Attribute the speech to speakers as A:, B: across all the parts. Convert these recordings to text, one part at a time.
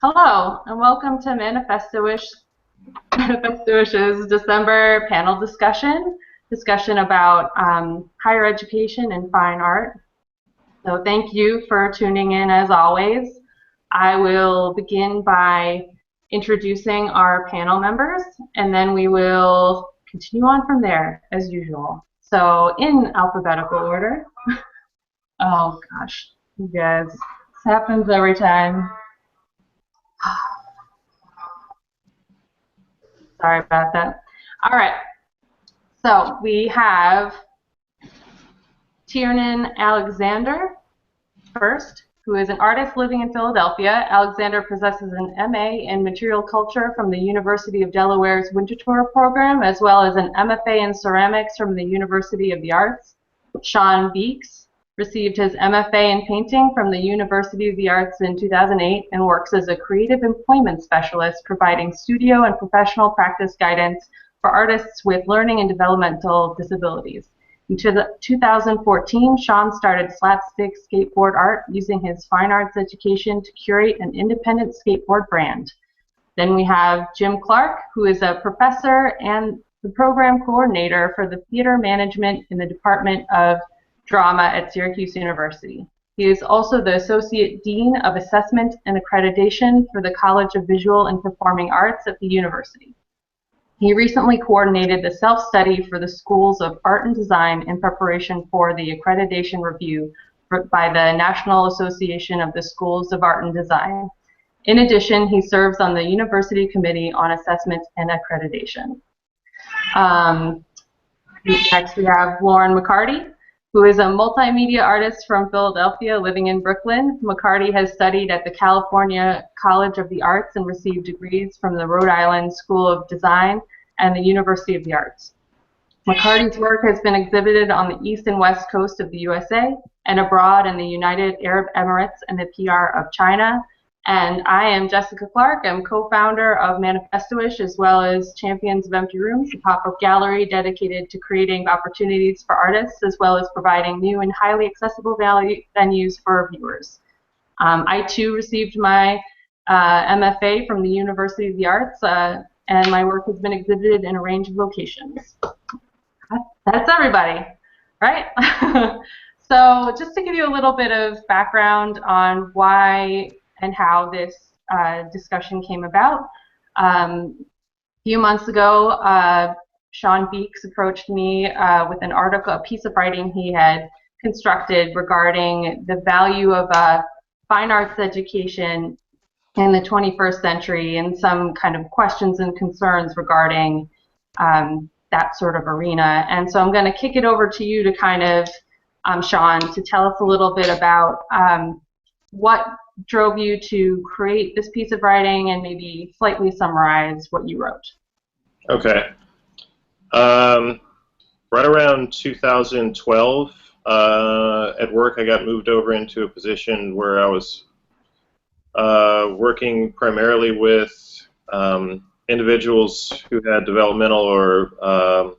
A: Hello, and welcome to Manifesto-ish's December panel discussion about higher education and fine art. So thank you for tuning in as always. I will begin by introducing our panel members, and then we will continue on from there as usual. So in alphabetical order. Oh gosh, you guys, this happens every time. Sorry about that. All right. So we have Tiernan Alexander first, who is an artist living in Philadelphia. Alexander possesses an MA in Material Culture from the University of Delaware's Winterthur program, as well as an MFA in Ceramics from the University of the Arts. Shawn Beeks received his MFA in Painting from the University of the Arts in 2008 and works as a creative employment specialist, providing studio and professional practice guidance for artists with learning and developmental disabilities. In 2014, Shawn started Slapstick Skateboard Art, using his fine arts education to curate an independent skateboard brand. Then we have Jim Clark, who is a professor and the program coordinator for the theater management in the Department of Drama at Syracuse University. He is also the Associate Dean of Assessment and Accreditation for the College of Visual and Performing Arts at the university. He recently coordinated the self-study for the Schools of Art and Design in preparation for the accreditation review by the National Association of the Schools of Art and Design. In addition, he serves on the University Committee on Assessment and Accreditation. Next we have Lauren McCarty, who is a multimedia artist from Philadelphia living in Brooklyn. McCarty has studied at the California College of the Arts and received degrees from the Rhode Island School of Design and the University of the Arts. McCarty's work has been exhibited on the east and west coast of the USA and abroad in the United Arab Emirates and the PR of China. And I am Jessica Clark. I'm co-founder of Manifesto-ish, as well as Champions of Empty Rooms, a pop-up gallery dedicated to creating opportunities for artists, as well as providing new and highly accessible venues for viewers. I too received my MFA from the University of the Arts, and my work has been exhibited in a range of locations. That's everybody, right? So just to give you a little bit of background on why and how this discussion came about. A few months ago, Shawn Beeks approached me with an article, a piece of writing he had constructed regarding the value of fine arts education in the 21st century and some kind of questions and concerns regarding that sort of arena. And so I'm going to kick it over to you to kind of, Shawn, to tell us a little bit about what drove you to create this piece of writing and maybe slightly summarize what you wrote.
B: Okay. Right around 2012, at work I got moved over into a position where I was working primarily with individuals who had developmental or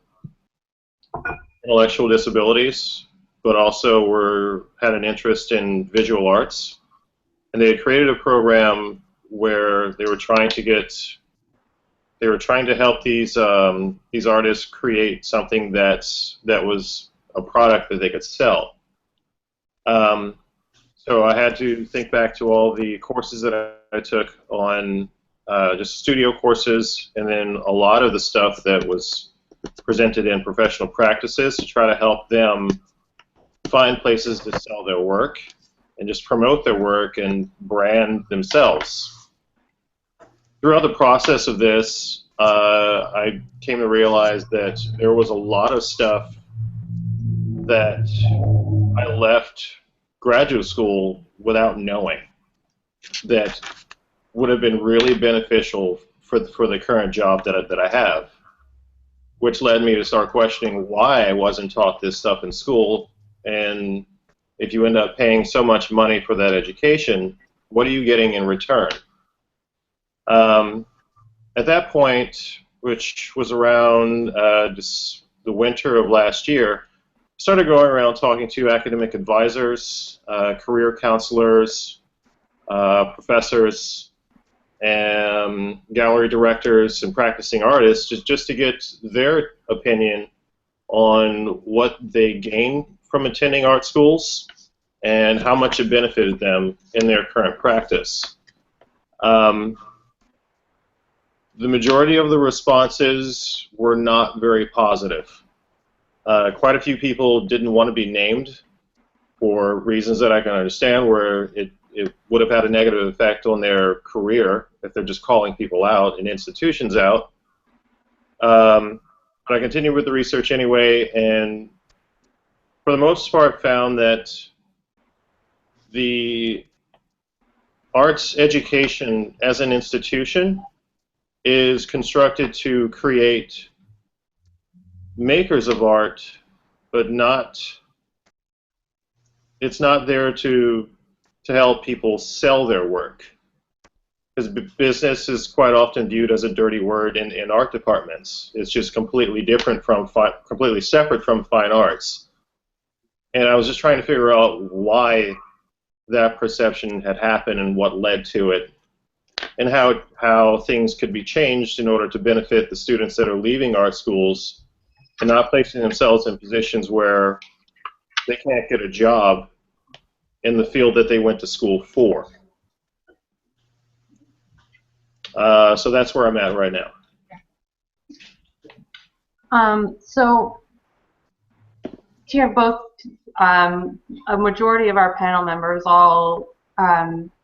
B: intellectual disabilities, but also had an interest in visual arts. And they had created a program where they were trying to help these artists create something that was a product that they could sell. So I had to think back to all the courses that I took on just studio courses, and then a lot of the stuff that was presented in professional practices to try to help them find places to sell their work and just promote their work and brand themselves. Throughout the process of this, I came to realize that there was a lot of stuff that I left graduate school without knowing that would have been really beneficial for the current job that I have, which led me to start questioning why I wasn't taught this stuff in school. And if you end up paying so much money for that education, what are you getting in return? At that point, which was around just the winter of last year, I started going around talking to academic advisors, career counselors, professors, gallery directors and practicing artists, just to get their opinion on what they gain from attending art schools and how much it benefited them in their current practice. The majority of the responses were not very positive. Quite a few people didn't want to be named for reasons that I can understand, where it would have had a negative effect on their career if they're just calling people out and institutions out. But I continued with the research anyway, and for the most part found that the arts education as an institution is constructed to create makers of art, but it's not there to help people sell their work. Because business is quite often viewed as a dirty word in art departments. It's just completely different from, completely separate from fine arts. And I was just trying to figure out why that perception had happened and what led to it, and how things could be changed in order to benefit the students that are leaving art schools and not placing themselves in positions where they can't get a job in the field that they went to school for. So that's where I'm at right now.
A: So here, both a majority of our panel members all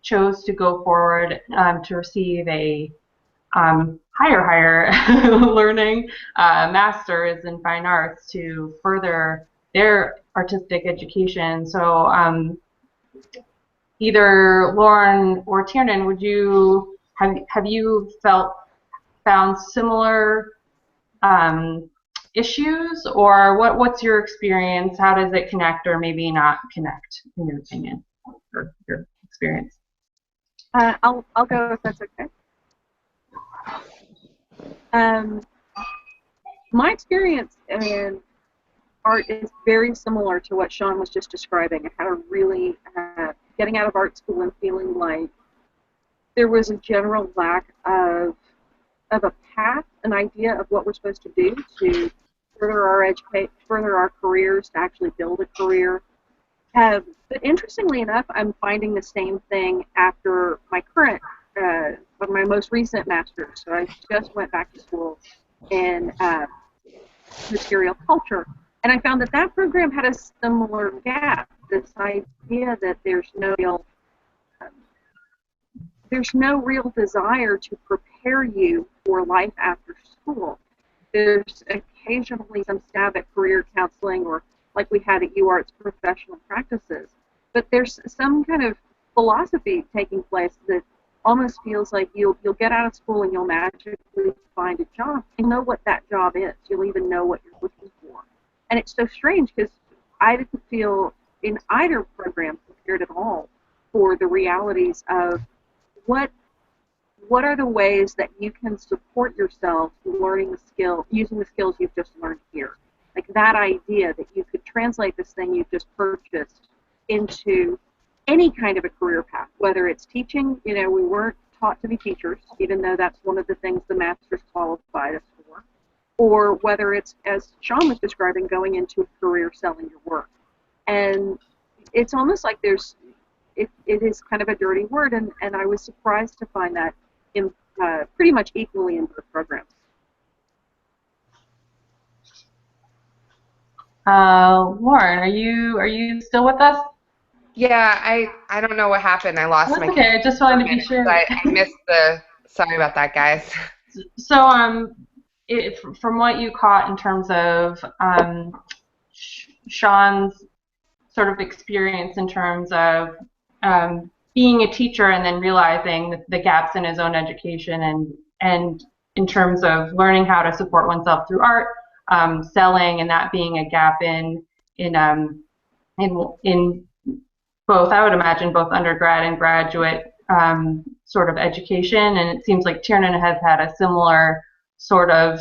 A: chose to go forward to receive a higher learning master's in fine arts to further their artistic education. So either Lauren or Tiernan, would you have you found similar issues, or what's your experience? How does it connect or maybe not connect, in your opinion, or your experience?
C: I'll go if that's okay. My experience in art is very similar to what Shawn was just describing. I had a really getting out of art school and feeling like there was a general lack of a path, an idea of what we're supposed to do to further our education, further our careers, to actually build a career. But interestingly enough, I'm finding the same thing after my current, my most recent master's. So I just went back to school in material culture, and I found that that program had a similar gap. This idea that there's no real desire to prepare you for life after school. There's occasionally some stab at career counseling, or like we had at UArt's professional practices, but there's some kind of philosophy taking place that almost feels like you'll get out of school and you'll magically find a job. You'll know what that job is. You'll even know what you're looking for. And it's so strange because I didn't feel in either program prepared at all for the realities of what are the ways that you can support yourself learning the skill, using the skills you've just learned here. Like that idea that you could translate this thing you've just purchased into any kind of a career path, whether it's teaching. You know, we weren't taught to be teachers, even though that's one of the things the master's qualified us for, or whether it's, as Shawn was describing, going into a career selling your work. And it's almost like there's, it is kind of a dirty word, and I was surprised to find that in pretty much equally in both programs.
A: Lauren, are you still with us?
D: Yeah, I don't know what happened. I lost
A: That's
D: my.
A: Okay, I just wanted to be sure.
D: I missed the. Sorry about that, guys.
A: So from what you caught in terms of Shawn's sort of experience in terms of being a teacher and then realizing the gaps in his own education, and in terms of learning how to support oneself through art, selling, and that being a gap in both, I would imagine, both undergrad and graduate sort of education. And it seems like Tiernan has had a similar sort of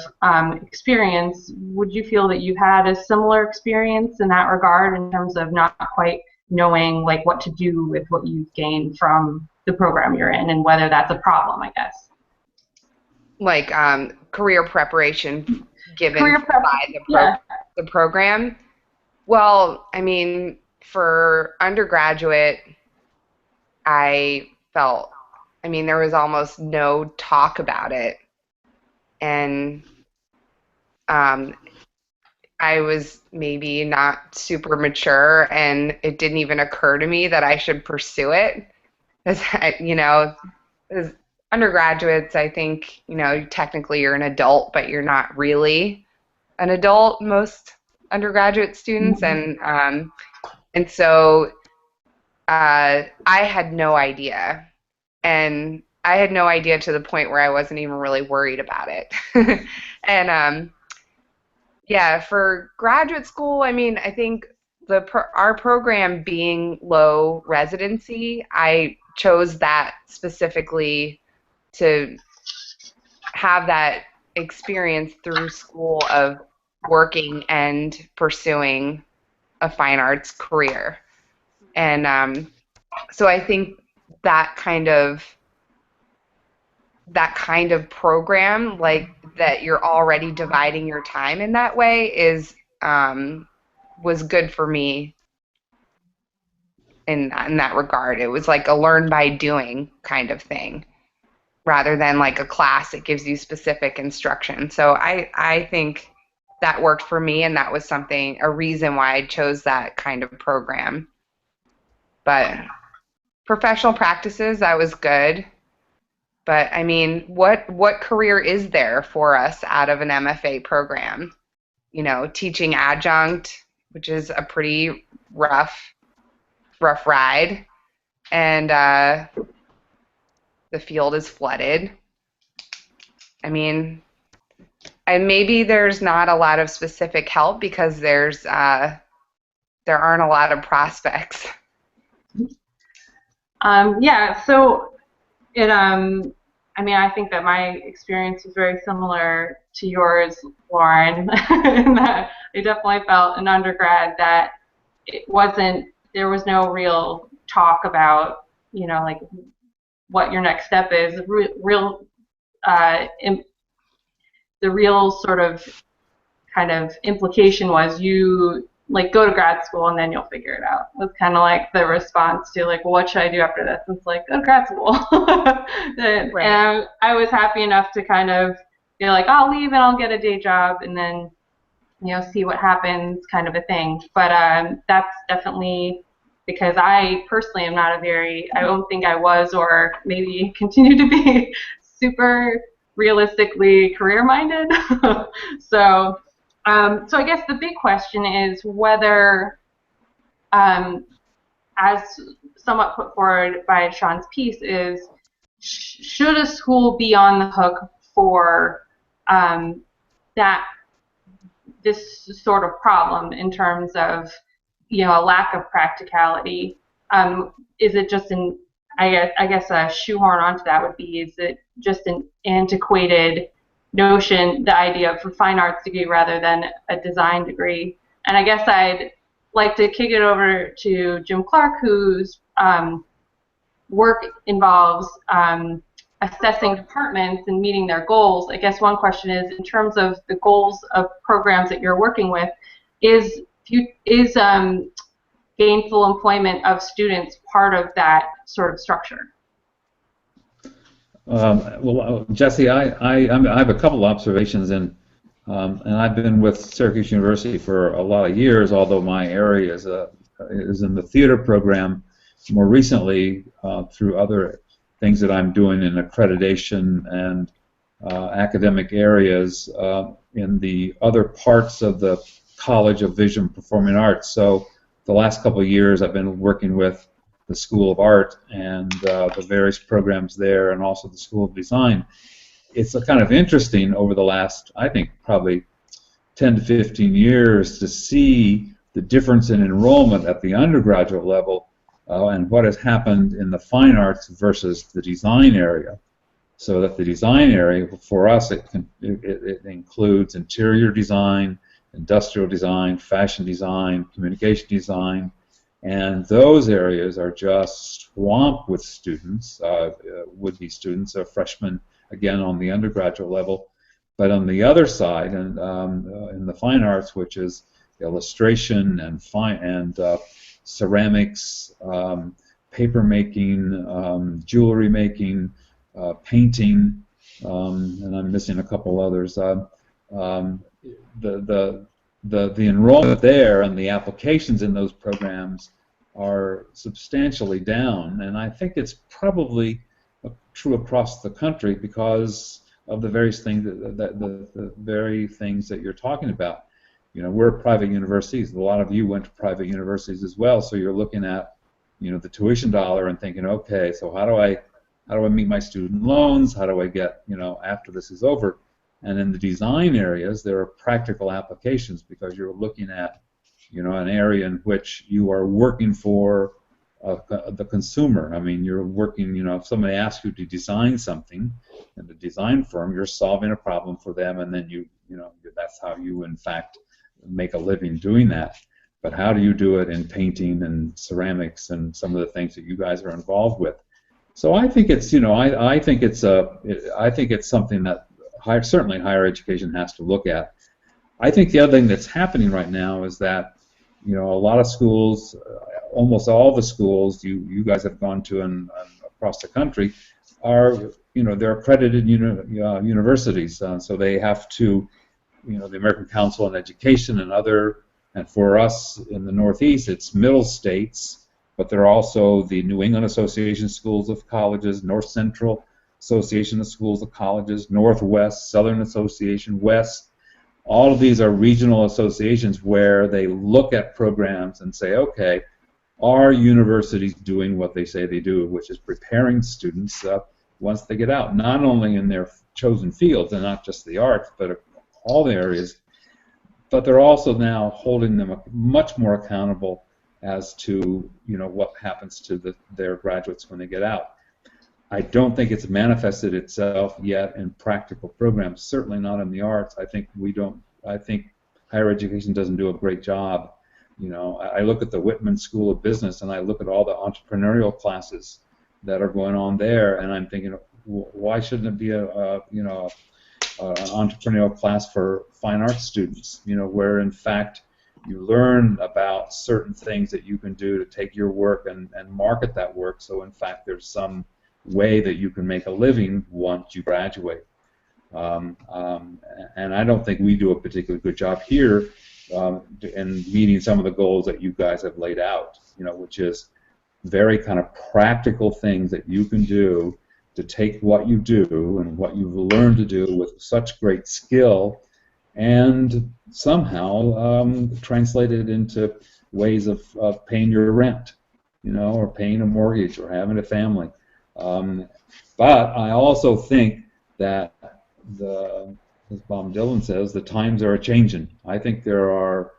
A: experience. Would you feel that you've had a similar experience in that regard, in terms of not quite knowing like what to do with what you've gained from the program you're in, and whether that's a problem, I guess.
D: Like career preparation given
A: Career prep,
D: by
A: yeah.
D: the program. Well, I mean, for undergraduate, I felt, I mean, there was almost no talk about it. And I was maybe not super mature, and it didn't even occur to me that I should pursue it. As you know, as undergraduates, I think, you know, technically you're an adult, but you're not really an adult, most undergraduate students, and so I had no idea, and I had no idea to the point where I wasn't even really worried about it. And yeah, for graduate school, I mean, I think our program being low residency, I chose that specifically to have that experience through school of working and pursuing a fine arts career. And so I think that kind of program, like that you're already dividing your time in that way, is was good for me in that regard. It was like a learn by doing kind of thing, rather than like a class that gives you specific instruction. So I think that worked for me, and that was a reason why I chose that kind of program. But professional practices, that was good. But I mean, what career is there for us out of an MFA program? You know, teaching adjunct, which is a pretty rough ride, and the field is flooded. I mean, and maybe there's not a lot of specific help because there aren't a lot of prospects.
A: Yeah, so it I mean, I think that my experience was very similar to yours, Lauren, in that I definitely felt in undergrad that there was no real talk about, you know, like what your next step is. The real sort of kind of implication was you like go to grad school and then you'll figure it out. It was kind of like the response to like, well, what should I do after this? It's like, go to grad school. Right. And I was happy enough to kind of be like, I'll leave and I'll get a day job and then, you know, see what happens, kind of a thing. But that's definitely because I personally am not I don't think I was, or maybe continue to be super realistically career-minded. So I guess the big question is whether, as somewhat put forward by Shawn's piece, is should a school be on the hook for this sort of problem in terms of, you know, a lack of practicality? Is it just I guess a shoehorn onto that would be, is it just an antiquated notion, the idea of a fine arts degree rather than a design degree? And I guess I'd like to kick it over to Jim Clark, whose work involves assessing departments and meeting their goals. I guess one question is, in terms of the goals of programs that you're working with, is gainful employment of students part of that sort of structure?
E: Well, Jesse, I have a couple of observations, and I've been with Syracuse University for a lot of years, although my area is in the theater program. More recently, through other things that I'm doing in accreditation and academic areas in the other parts of the College of Visual and Performing Arts. So the last couple of years I've been working with the School of Art and the various programs there, and also the School of Design. It's kind of interesting over the last, I think, probably 10 to 15 years to see the difference in enrollment at the undergraduate level and what has happened in the fine arts versus the design area. So that the design area, for us, it includes interior design, industrial design, fashion design, communication design, And those areas are just swamped with students, would-be students, freshmen, again, on the undergraduate level. But on the other side, and in the fine arts, which is illustration and ceramics, paper making, jewelry making, painting, and I'm missing a couple others. The enrollment there and the applications in those programs are substantially down, and I think it's probably true across the country because of the various things the very things that you're talking about. You know, we're private universities. A lot of you went to private universities as well, so you're looking at, you know, the tuition dollar and thinking, okay, so how do I meet my student loans? How do I get, you know, after this is over? And in the design areas, there are practical applications because you're looking at, you know, an area in which you are working for the consumer. I mean, you're working, you know, if somebody asks you to design something in the design firm, you're solving a problem for them, and then you know, that's how you, in fact, make a living doing that. But how do you do it in painting and ceramics and some of the things that you guys are involved with? So I think it's, you know, I think it's something that certainly higher education has to look at. I think the other thing that's happening right now is that, you know, a lot of schools, almost all the schools you guys have gone to and across the country are, you know, they're accredited universities, so they have to, you know, the American Council on Education and for us in the Northeast, it's middle states, but there are also the New England Association of Schools of Colleges, North Central Association of Schools of Colleges, Northwest, Southern Association, West. All of these are regional associations where they look at programs and say, okay, are universities doing what they say they do, which is preparing students once they get out, not only in their chosen fields and not just the arts, but all the areas, but they're also now holding them much more accountable as to, you know, what happens to their graduates when they get out. I don't think it's manifested itself yet in practical programs, certainly not in the arts. I think higher education doesn't do a great job. You know, I look at the Whitman School of Business and I look at all the entrepreneurial classes that are going on there, and I'm thinking, why shouldn't it be an entrepreneurial class for fine arts students? You know, where in fact you learn about certain things that you can do to take your work and market that work. So in fact, there's some way that you can make a living once you graduate. And I don't think we do a particularly good job here in meeting some of the goals that you guys have laid out, you know, which is very kind of practical things that you can do to take what you do and what you've learned to do with such great skill and somehow translate it into ways of paying your rent, you know, or paying a mortgage or having a family. But I also think that, as Bob Dylan says, the times are a-changing. I think there are,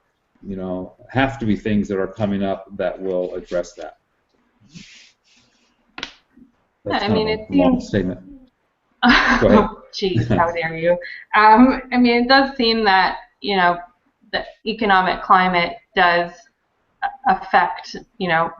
E: you know, have to be things that are coming up that will address that. That's
A: I mean,
E: kind of
A: it
E: a long
A: seems.
E: statement. Go ahead.
A: Geez, how dare you? I mean, it does seem that, you know, the economic climate does affect, you know,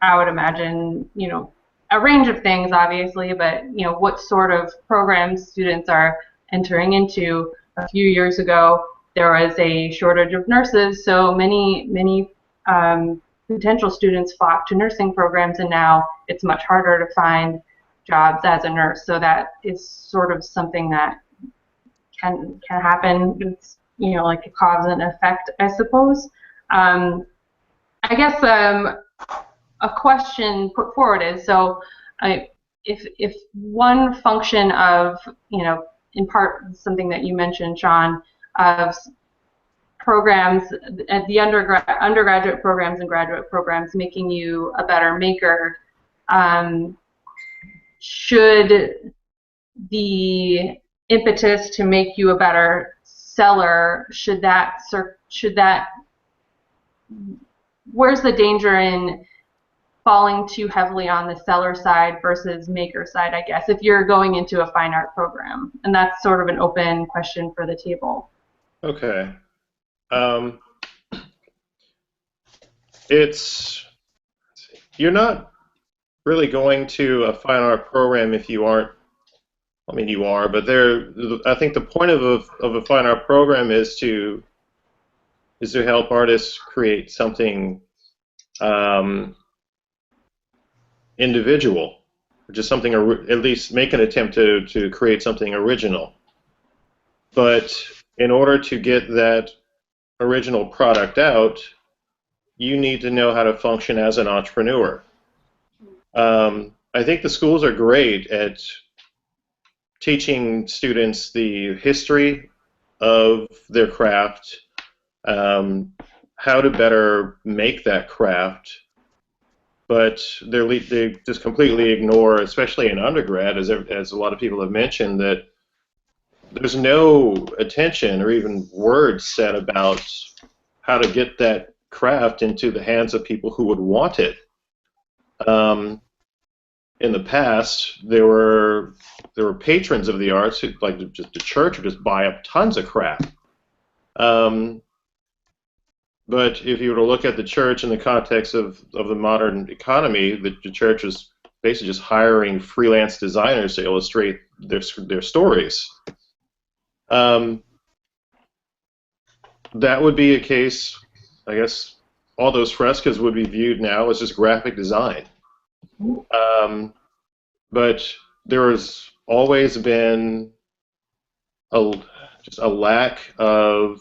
A: I would imagine, you know, a range of things, obviously, but, you know, what sort of programs students are entering into. A few years ago, there was a shortage of nurses, so many potential students flocked to nursing programs, and now it's much harder to find jobs as a nurse. So that is sort of something that can happen. It's, you know, like a cause and effect, I suppose. I guess a question put forward is, so if one function of, you know, in part something that you mentioned, Shawn, of programs at the undergraduate programs and graduate programs making you a better maker, should the impetus to make you a better seller, where's the danger in falling too heavily on the seller side versus maker side, I guess, if you're going into a fine art program? And that's sort of an open question for the table.
B: Okay. you're not really going to a fine art program if you aren't. I mean, you are, but I think the point of a fine art program is to help artists create something individual, just something, at least make an attempt to create something original. But in order to get that original product out, you need to know how to function as an entrepreneur. I think the schools are great at teaching students the history of their craft, how to better make that craft, but they just completely ignore, especially in undergrad, as a lot of people have mentioned, that there's no attention or even words said about how to get that craft into the hands of people who would want it. In the past, there were patrons of the arts who, like just the church, would just buy up tons of crap. But if you were to look at the church in the context of the modern economy, the church is basically just hiring freelance designers to illustrate their stories. That would be a case, I guess, all those frescoes would be viewed now as just graphic design. But there has always been just a lack of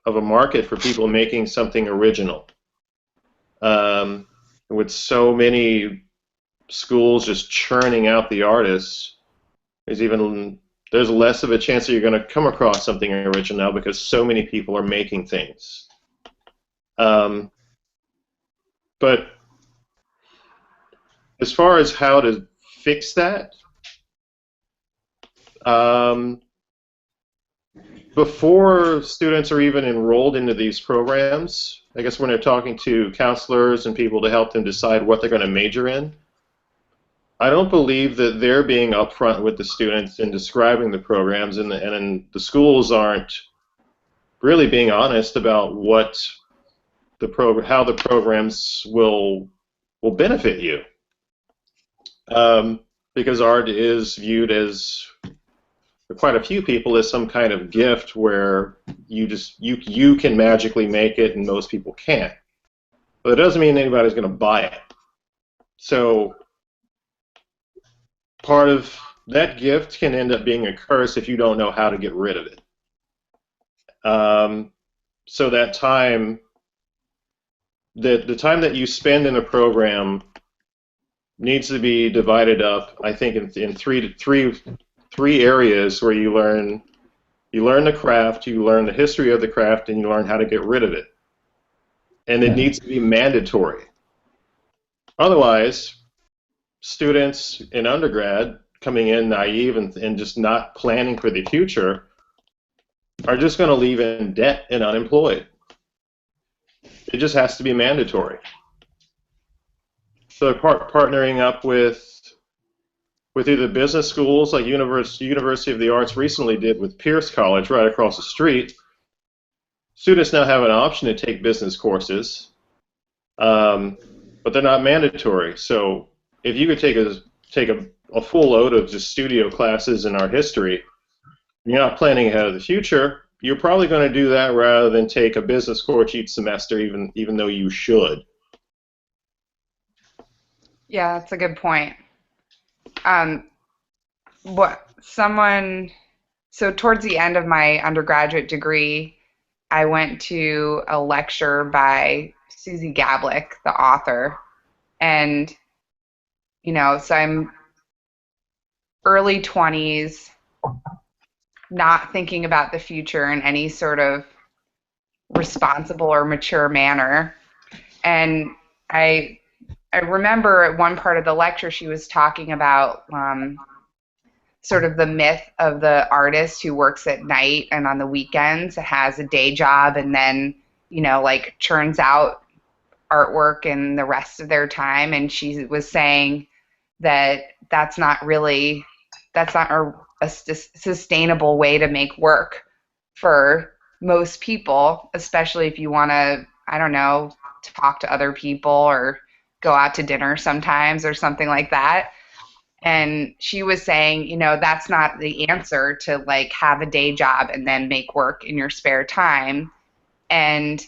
B: a market for people making something original. With so many schools just churning out the artists, there's less of a chance that you're going to come across something original now because so many people are making things. But as far as how to fix that, before students are even enrolled into these programs, I guess when they're talking to counselors and people to help them decide what they're going to major in, I don't believe that they're being upfront with the students in describing the programs, and the schools aren't really being honest about how the programs will benefit you. Because art is viewed as, for quite a few people, as some kind of gift where you can magically make it and most people can't. But it doesn't mean anybody's going to buy it. So part of that gift can end up being a curse if you don't know how to get rid of it. So that time, the time that you spend in a program needs to be divided up, I think, in three areas where you learn the craft, you learn the history of the craft, and you learn how to get rid of it. And it needs to be mandatory. Otherwise, students in undergrad coming in naive and just not planning for the future are just going to leave in debt and unemployed. It just has to be mandatory. So partnering up with either business schools like University of the Arts recently did with Pierce College right across the street, students now have an option to take business courses, but they're not mandatory. So if you could take a full load of just studio classes in art history, and you're not planning ahead of the future, you're probably going to do that rather than take a business course each semester, even though you should.
D: Yeah, that's a good point. So towards the end of my undergraduate degree, I went to a lecture by Susie Gablick, the author, and so I'm early 20s, not thinking about the future in any sort of responsible or mature manner, and I remember at one part of the lecture she was talking about sort of the myth of the artist who works at night and on the weekends has a day job and then, like churns out artwork in the rest of their time. And she was saying that that's not a sustainable way to make work for most people, especially if you want to, I don't know, talk to other people or go out to dinner sometimes or something like that. And she was saying, you know, that's not the answer to like have a day job and then make work in your spare time. And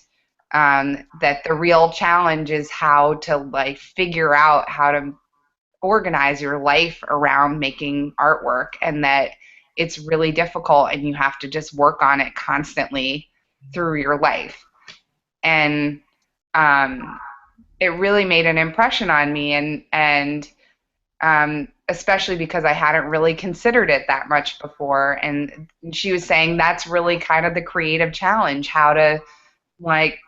D: that the real challenge is how to like figure out how to organize your life around making artwork, and that it's really difficult and you have to just work on it constantly through your life. And it really made an impression on me, and especially because I hadn't really considered it that much before. And she was saying that's really kind of the creative challenge, how to like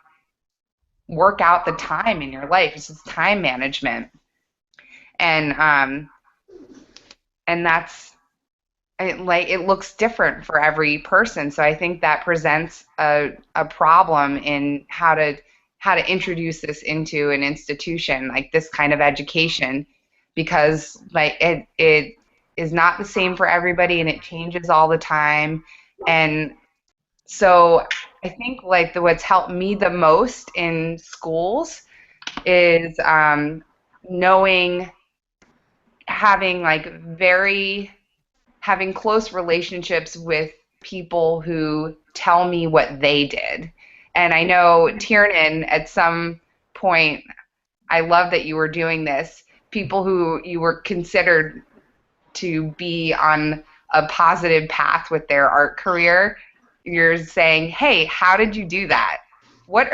D: work out the time in your life. It's just time management. And that's it looks different for every person. So I think that presents a problem in how to introduce this into an institution, like this kind of education, because like it is not the same for everybody and it changes all the time. And so I think like what's helped me the most in schools is having close relationships with people who tell me what they did. And I know, Tiernan, at some point, I love that you were doing this, people who you were considered to be on a positive path with their art career, you're saying, hey, how did you do that? What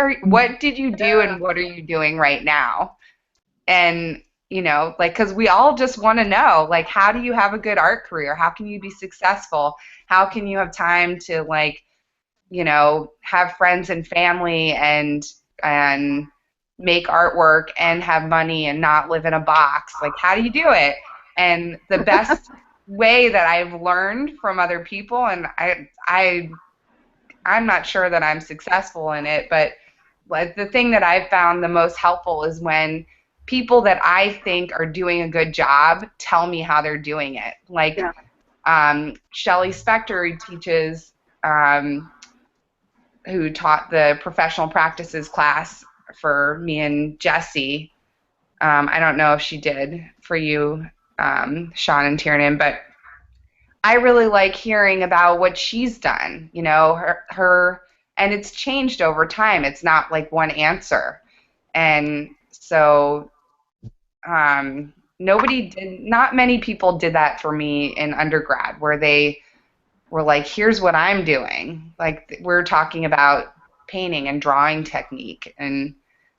D: did you do and what are you doing right now? And, you know, like, because we all just want to know, like, how do you have a good art career? How can you be successful? How can you have time to, like, you know, have friends and family and make artwork and have money and not live in a box? Like, how do you do it? And the best way that I've learned from other people, and I'm not sure that I'm successful in it, but like the thing that I've found the most helpful is when people that I think are doing a good job tell me how they're doing it. Like Shelley Spector, who teaches, who taught the professional practices class for me and Jesse. I don't know if she did for you, Shawn and Tiernan, but I really like hearing about what she's done, you know, her, and it's changed over time. It's not like one answer. And so not many people did that for me in undergrad, where they were like, here's what I'm doing. Like, we're talking about painting and drawing technique, and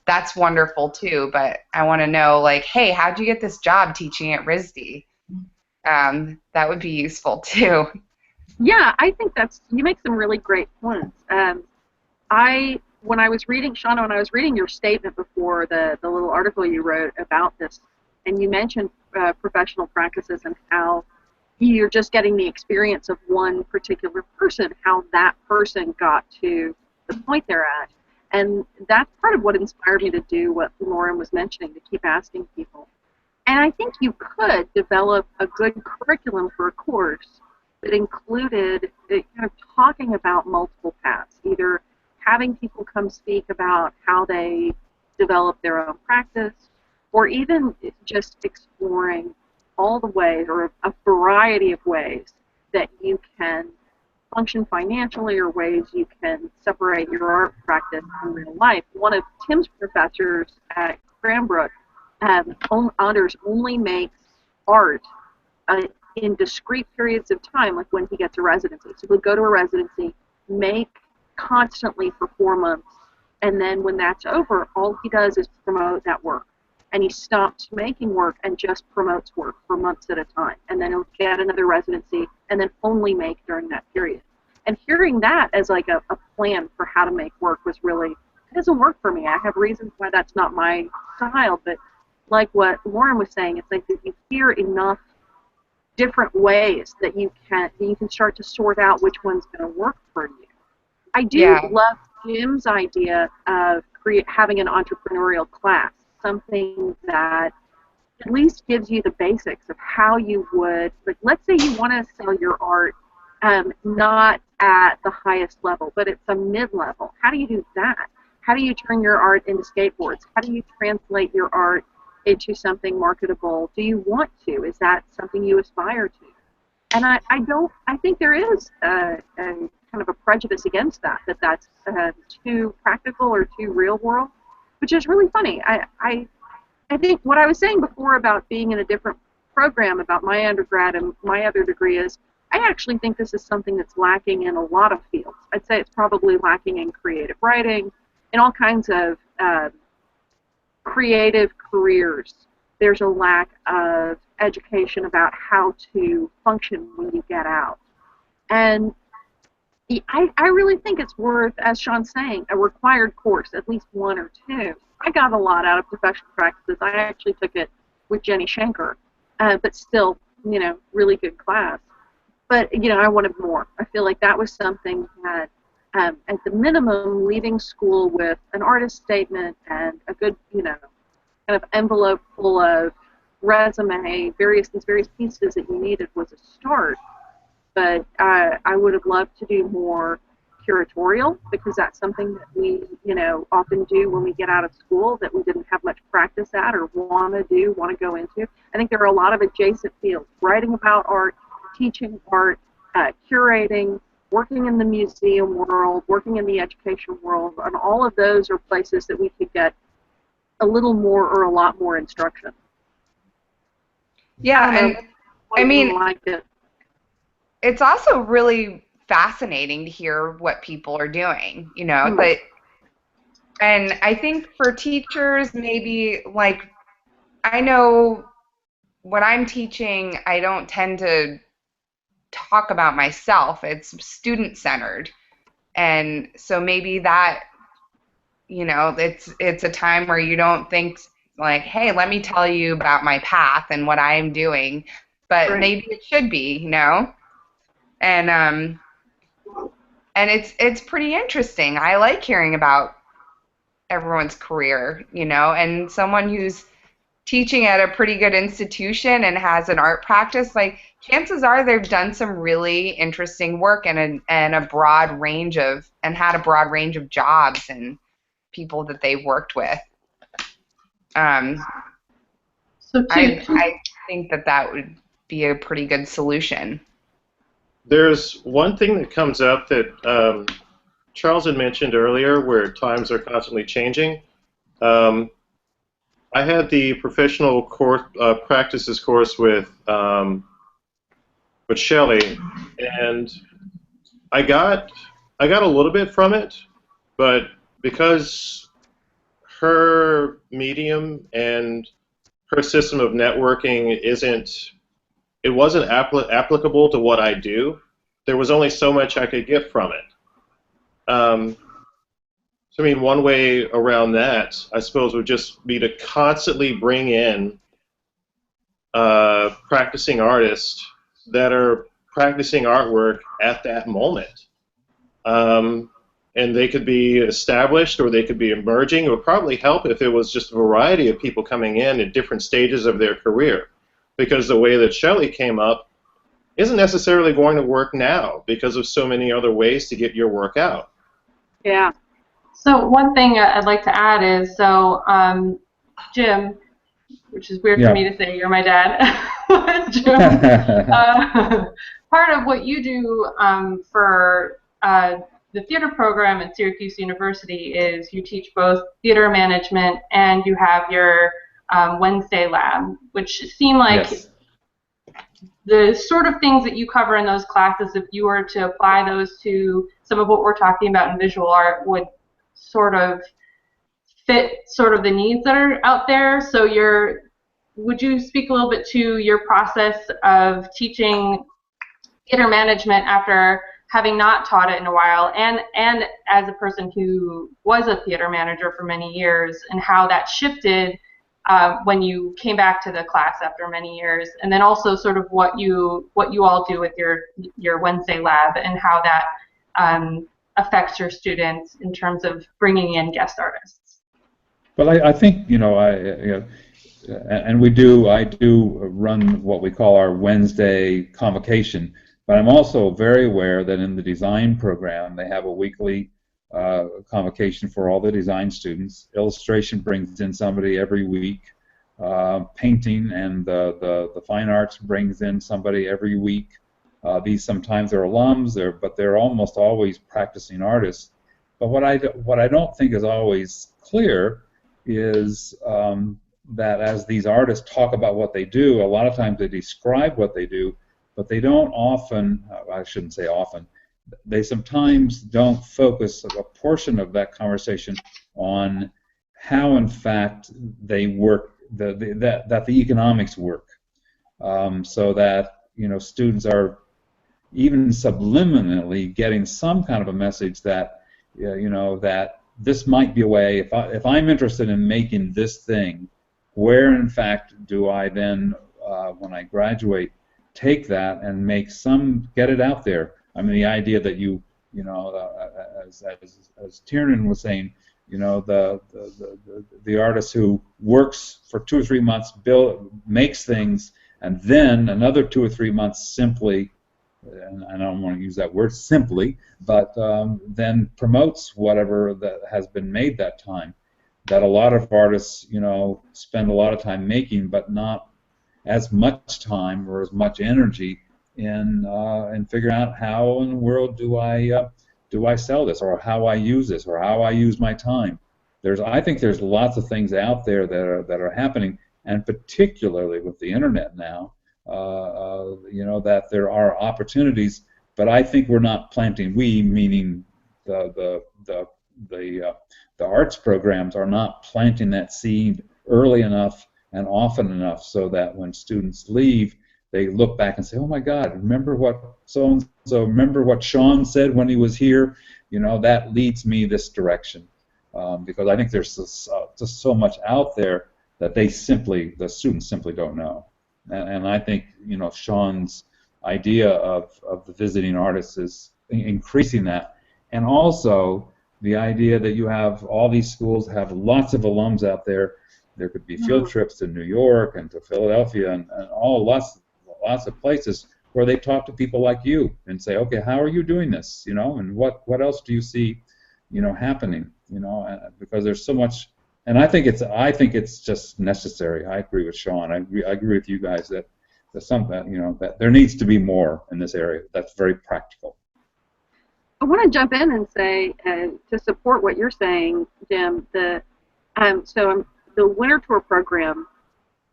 D: that's wonderful too, but I want to know, like, hey, how'd you get this job teaching at RISD? That would be useful too.
C: Yeah, I think you make some really great points. When I was reading, Shauna, when I was reading your statement before, the little article you wrote about this, and you mentioned professional practices and how you're just getting the experience of one particular person, how that person got to the point they're at. And that's part of what inspired me to do what Lauren was mentioning, to keep asking people. And I think you could develop a good curriculum for a course that included kind of talking about multiple paths, either having people come speak about how they develop their own practice, or even just exploring all the ways, or a variety of ways, that you can function financially, or ways you can separate your art practice from real life. One of Tim's professors at Cranbrook, Anders, only makes art in discrete periods of time, like when he gets a residency. So he'll go to a residency, make constantly for 4 months, and then when that's over, all he does is promote that work. And he stops making work and just promotes work for months at a time. And then he'll get another residency and then only make during that period. And hearing that as like a plan for how to make work was really, it doesn't work for me. I have reasons why that's not my style, but like what Lauren was saying, it's like if you hear enough different ways that you can start to sort out which one's going to work for you. I do love Jim's idea of having an entrepreneurial class, something that at least gives you the basics of how you would, like, let's say you want to sell your art not at the highest level, but it's a mid-level. How do you do that? How do you turn your art into skateboards? How do you translate your art into something marketable? Do you want to? Is that something you aspire to? And I think there is a kind of a prejudice against that's too practical or too real world, which is really funny. I think what I was saying before about being in a different program about my undergrad and my other degree is I actually think this is something that's lacking in a lot of fields. I'd say it's probably lacking in creative writing, in all kinds of creative careers. There's a lack of education about how to function when you get out. And I really think it's worth, as Shawn's saying, a required course, at least one or two. I got a lot out of professional practices. I actually took it with Jenny Schenker, but still, really good class. But, I wanted more. I feel like that was something that, at the minimum, leaving school with an artist statement and a good, kind of envelope full of resume, various pieces that you needed was a start. But I would have loved to do more curatorial, because that's something that we, often do when we get out of school that we didn't have much practice at or want to go into. I think there are a lot of adjacent fields: writing about art, teaching art, curating, working in the museum world, working in the education world, and all of those are places that we could get a little more or a lot more instruction.
D: Yeah, and I mean,
C: like
D: it's also really fascinating to hear what people are doing, but, and I think for teachers, maybe, like, I know when I'm teaching, I don't tend to talk about myself. It's student-centered, and so maybe that, it's a time where you don't think, like, hey, let me tell you about my path and what I'm doing, but
C: right.
D: Maybe it should be, and it's pretty interesting. I like hearing about everyone's career, and someone who's teaching at a pretty good institution and has an art practice, like, chances are they've done some really interesting work and a broad range of, and had a broad range of jobs and people that they've worked with. I think that would be a pretty good solution.
B: There's one thing that comes up that Charles had mentioned earlier, where times are constantly changing. I had the professional practices course with Shelley, and I got a little bit from it, but because her medium and her system of networking wasn't applicable to what I do, there was only so much I could get from it. So, I mean, one way around that, I suppose, would just be to constantly bring in practicing artists that are practicing artwork at that moment. And they could be established or they could be emerging. It would probably help if it was just a variety of people coming in at different stages of their career, because the way that Shelley came up isn't necessarily going to work now because of so many other ways to get your work out.
C: Yeah.
A: So one thing I'd like to add is, Jim, which is weird for me to say, you're my dad. Jim, part of what you do for the theater program at Syracuse University is you teach both theater management and you have your Wednesday lab, which seem like the sort of things that you cover in those classes, if you were to apply those to some of what we're talking about in visual art, would sort of fit sort of the needs that are out there. So would you speak a little bit to your process of teaching theater management after having not taught it in a while, and as a person who was a theater manager for many years, and how that shifted when you came back to the class after many years, and then also sort of what you all do with your Wednesday lab and how that affects your students in terms of bringing in guest artists.
E: Well, I think and I do run what we call our Wednesday convocation, but I'm also very aware that in the design program they have a weekly convocation for all the design students. Illustration brings in somebody every week. Painting and the fine arts brings in somebody every week. These sometimes are alums, but they're almost always practicing artists. But what I don't think is always clear is that as these artists talk about what they do, a lot of times they describe what they do, but they don't often, I shouldn't say often, they sometimes don't focus a portion of that conversation on how in fact they work, that the economics work, so that students are even subliminally getting some kind of a message that that this might be a way, if I'm interested in making this thing, where in fact do I then, when I graduate, take that and get it out there. I mean, the idea that as Tiernan was saying, the artist who works for 2 or 3 months, makes things, and then another 2 or 3 months simply, and I don't want to use that word simply, but then promotes whatever that has been made that time. That a lot of artists, spend a lot of time making, but not as much time or as much energy in figuring out how in the world do I sell this, or how I use this, or how I use my time. I think there's lots of things out there that are happening, and particularly with the internet now, that there are opportunities. But I think we're not planting. We, meaning the arts programs, are not planting that seed early enough and often enough so that when students leave, they look back and say, "Oh my God, remember what so-and-so, remember what Shawn said when he was here?" That leads me this direction, because I think there's just so much out there that the students simply don't know. And I think Shawn's idea of the visiting artists is increasing that, and also the idea that you have all these schools have lots of alums out there. There could be field trips to New York and to Philadelphia and lots of places where they talk to people like you and say, okay, how are you doing this? And what else do you see, happening? Because there's so much, and I think it's just necessary. I agree with Shawn. I agree with you guys that that there needs to be more in this area. That's very practical.
C: I want to jump in and say, to support what you're saying, Jim, the winter tour program,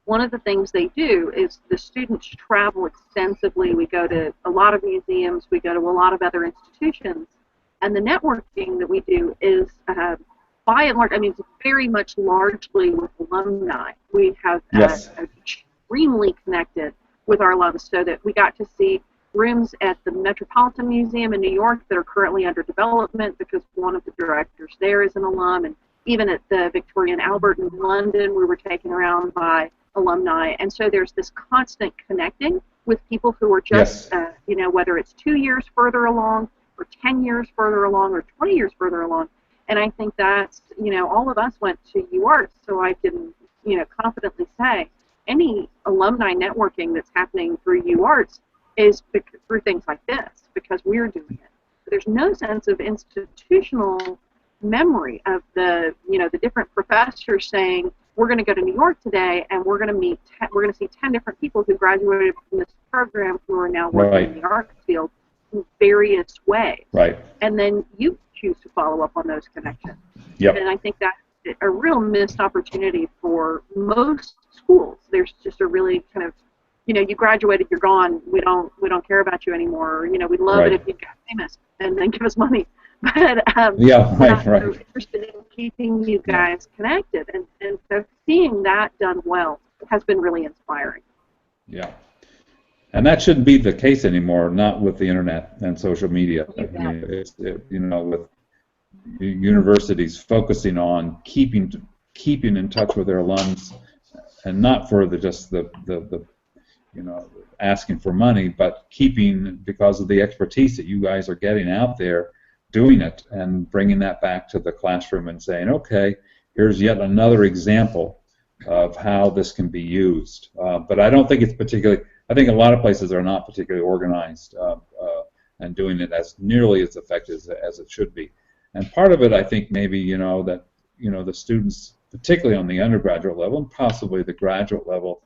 C: one of the things they do is the students travel extensively. We go to a lot of museums, we go to a lot of other institutions, and the networking that we do is, by and large, it's very much largely with alumni. We have extremely connected with our alums, so that we got to see rooms at the Metropolitan Museum in New York that are currently under development because one of the directors there is an alum, and even at the Victoria and Albert in London, we were taken around by alumni. And so there's this constant connecting with people who are just, whether it's 2 years further along, or 10 years further along, or 20 years further along. And I think that's, all of us went to UArts, so I can, confidently say any alumni networking that's happening through UArts is through things like this, because we're doing it. There's no sense of institutional memory of the different professors saying, we're going to go to New York today and we're going to see 10 different people who graduated from this program who are now working in the art field in various ways.
E: Right.
C: And then you choose to follow up on those connections.
E: Yep.
C: And I think that's a real missed opportunity for most schools. There's just a really kind of, you graduated, you're gone, we don't care about you anymore, or, we'd love it if you got famous and then give us money. But we're interested in keeping you guys connected, and so seeing that done well has been really inspiring.
E: Yeah, and that shouldn't be the case anymore. Not with the internet and social media. With universities focusing on keeping in touch with their alums, and not for just the asking for money, but keeping because of the expertise that you guys are getting out there, doing it and bringing that back to the classroom and saying, okay, here's yet another example of how this can be used. But I don't think it's particularly, I think a lot of places are not particularly organized and doing it as nearly as effective as it should be. And part of it, I think, maybe, that, the students, particularly on the undergraduate level and possibly the graduate level,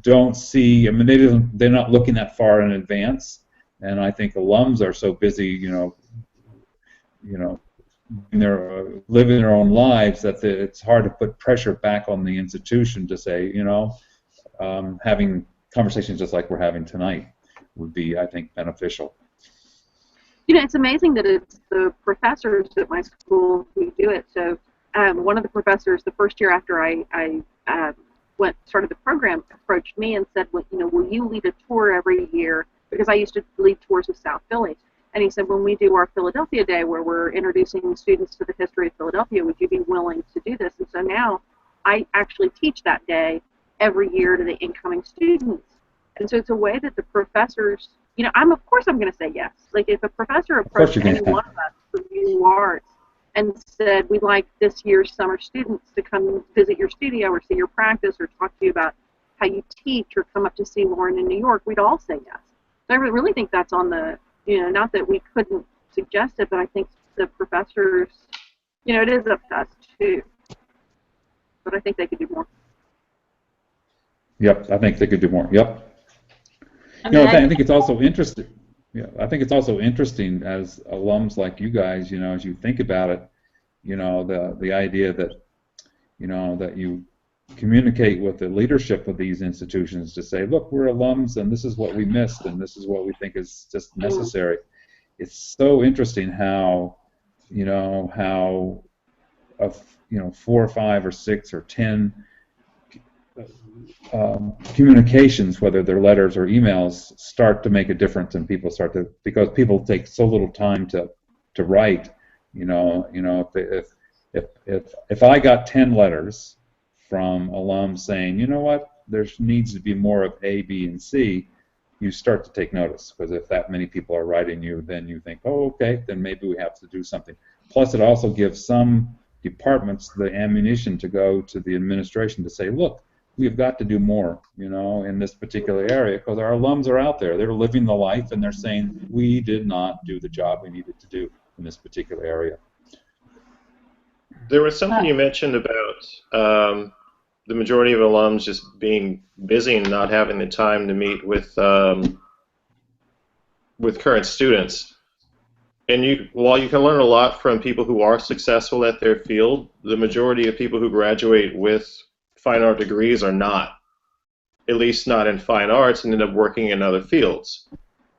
E: don't see, I mean, they're not looking that far in advance. And I think alums are so busy, living their own lives that it's hard to put pressure back on the institution to say, having conversations just like we're having tonight would be, I think, beneficial.
C: It's amazing that it's the professors at my school who do it. So one of the professors, the first year after I started the program, approached me and said, well, will you lead a tour every year? Because I used to lead tours of South Philly. And he said, when we do our Philadelphia Day, where we're introducing students to the history of Philadelphia, would you be willing to do this? And so now I actually teach that day every year to the incoming students. And so it's a way that the professors, of course I'm going to say yes. Like if a professor approached any one of us from UU Arts and said, we'd like this year's summer students to come visit your studio or see your practice or talk to you about how you teach or come up to see Lauren in New York, we'd all say yes. So I really think that's on the, not that we couldn't suggest it, but I think the professors, it is up to us too. But I think they could do more.
E: Yep, I think they could do more. Yep. I think it's also interesting. Yeah, I think it's also interesting as alums like you guys, as you think about it, the idea that, that you communicate with the leadership of these institutions to say, look, we're alums and this is what we missed and this is what we think is just necessary. It's so interesting how, how 4 or 5 or 6 or 10 communications, whether they're letters or emails, start to make a difference, and people start to, because people take so little time to write. If I got 10 letters from alums saying, you know what, there needs to be more of A, B, and C, you start to take notice, because if that many people are writing you, then you think, oh, okay, then maybe we have to do something. Plus, it also gives some departments the ammunition to go to the administration to say, look, we've got to do more, in this particular area, because our alums are out there. They're living the life, and they're saying, we did not do the job we needed to do in this particular area.
B: There was something you mentioned about the majority of alums just being busy and not having the time to meet with current students. And while you can learn a lot from people who are successful at their field, the majority of people who graduate with fine art degrees are not, at least not in fine arts, and end up working in other fields.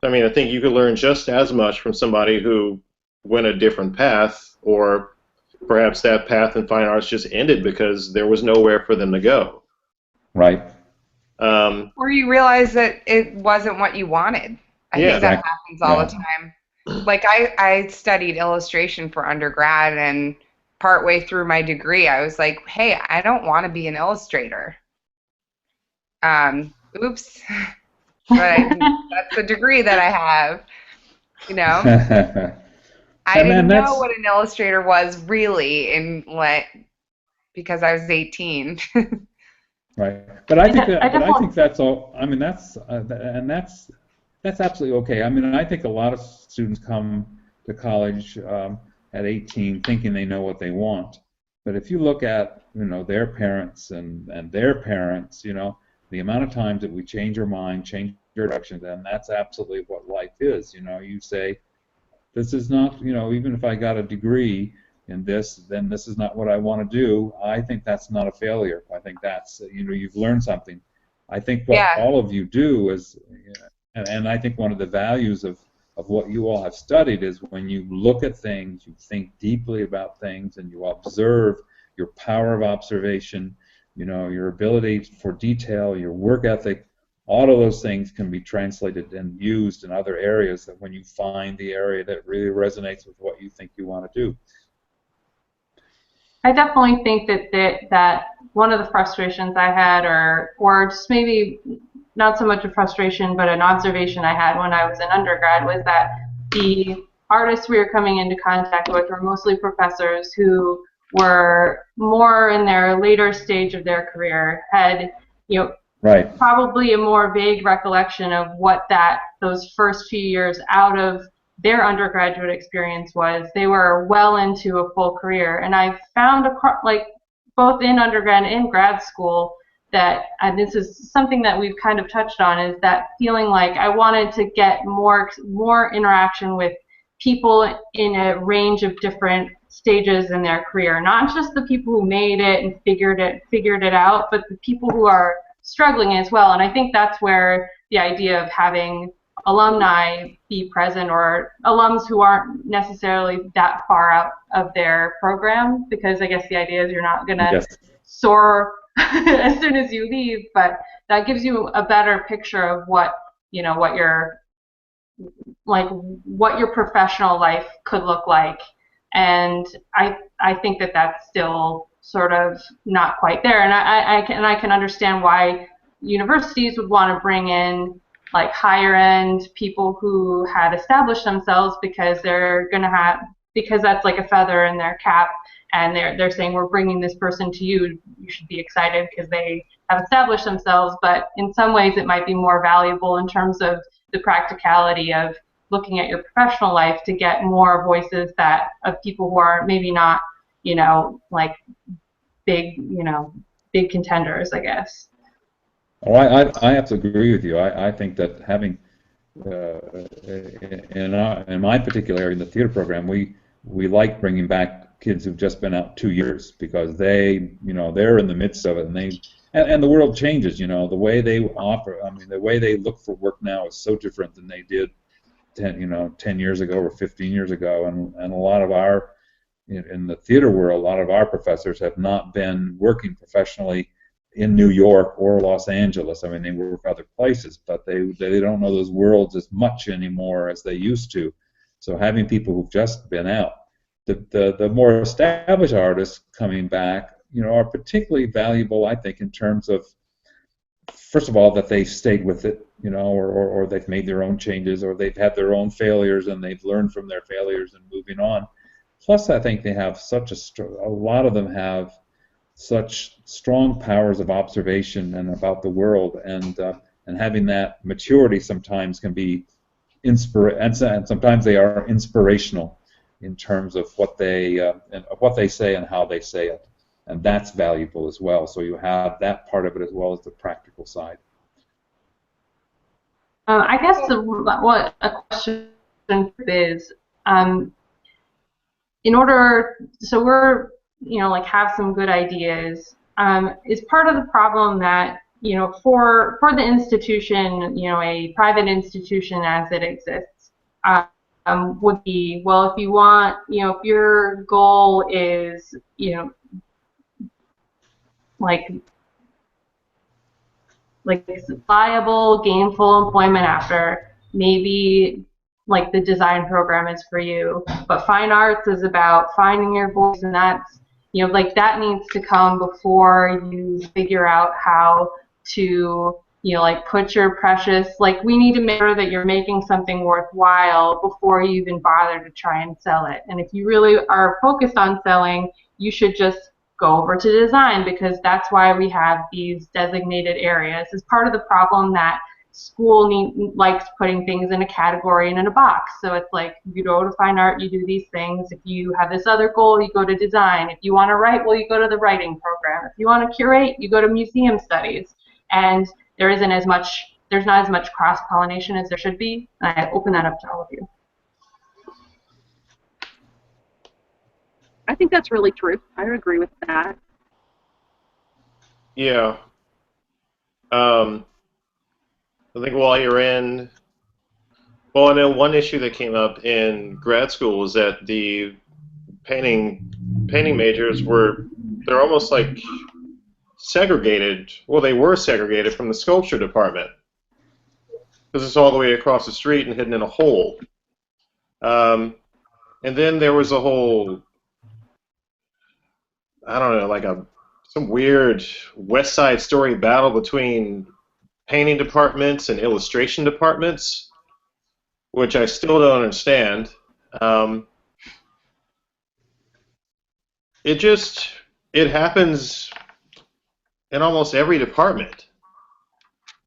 B: I mean, I think you could learn just as much from somebody who went a different path, or perhaps that path in fine arts just ended because there was nowhere for them to go.
E: Right.
D: Or you realize that it wasn't what you wanted. I think that happens all the time. Like I studied illustration for undergrad, and partway through my degree, I was like, hey, I don't want to be an illustrator. Oops. But that's the degree that I have, I didn't know what an illustrator was really because I was 18.
E: Right. But I think that's all. I mean, that's absolutely okay. I mean, I think a lot of students come to college at 18 thinking they know what they want. But if you look at, their parents and their parents, the amount of times that we change our mind, change our direction, then that's absolutely what life is. You say, this is not, even if I got a degree in this, then this is not what I want to do. I think that's not a failure. I think that's, you've learned something. I think what all of you do is, and I think one of the values of what you all have studied is when you look at things, you think deeply about things, and you observe, your power of observation, your ability for detail, your work ethic, all of those things can be translated and used in other areas that when you find the area that really resonates with what you think you want to do.
A: I definitely think that one of the frustrations I had, or just maybe not so much a frustration, but an observation I had when I was an undergrad, was that the artists we were coming into contact with were mostly professors who were more in their later stage of their career, had probably a more vague recollection of what those first few years out of their undergraduate experience was. They were well into a full career, and I found like both in undergrad and in grad school that, and this is something that we've kind of touched on, is that feeling like I wanted to get more interaction with people in a range of different stages in their career, not just the people who made it and figured it out, but the people who are struggling as well. And I think that's where the idea of having alumni be present, or alums who aren't necessarily that far out of their program, because I guess the idea is you're not going to
E: Yes.
A: soar as soon as you leave, but that gives you a better picture of what your professional life could look like. And I think that that's still sort of not quite there, and I can understand why universities would want to bring in like higher end people who had established themselves, because because that's like a feather in their cap, and they're saying, we're bringing this person to you, you should be excited because they have established themselves. But in some ways it might be more valuable in terms of the practicality of looking at your professional life to get more voices of people who are maybe not, like big contenders, I guess.
E: Oh, I have to agree with you. I think that having in my particular area, in the theater program, we like bringing back kids who've just been out 2 years, because they're in the midst of it, and the world changes. The way they offer, the way they look for work now is so different than they did 10 years ago or 15 years ago, and a lot of in the theater world, a lot of our professors have not been working professionally in New York or Los Angeles. They work other places, but they don't know those worlds as much anymore as they used to. So having people who've just been out, the more established artists coming back, are particularly valuable, I think, in terms of, first of all, that they stayed with it, or they've made their own changes, or they've had their own failures and they've learned from their failures and moving on. Plus, I think they have a lot of them have such strong powers of observation and about the world, and having that maturity sometimes can be and sometimes they are inspirational in terms of what they say and how they say it, and that's valuable as well. So you have that part of it as well as the practical side.
A: I guess what a question is, so we're like have some good ideas. Is part of the problem that for the institution, a private institution as it exists, would be, well, if you want, if your goal is like viable, gainful employment after, maybe like the design program is for you, but fine arts is about finding your voice, and that's that needs to come before you figure out how to put your precious, we need to make sure that you're making something worthwhile before you even bother to try and sell it. And if you really are focused on selling, you should just go over to design, because that's why we have these designated areas. It's part of the problem that school likes putting things in a category and in a box. So it's like, you go to fine art, you do these things. If you have this other goal, you go to design. If you want to write, well, you go to the writing program. If you want to curate, you go to museum studies. And there's not as much cross-pollination as there should be. And I open that up to all of you.
C: I think that's really true. I agree with that.
B: Yeah. I think while you're in, well, I know one issue that came up in grad school was that the painting majors they're almost like segregated. Well, they were segregated from the sculpture department, because it's all the way across the street and hidden in a hole. And then there was a whole, I don't know, some weird West Side Story battle between painting departments and illustration departments, which I still don't understand. It happens in almost every department,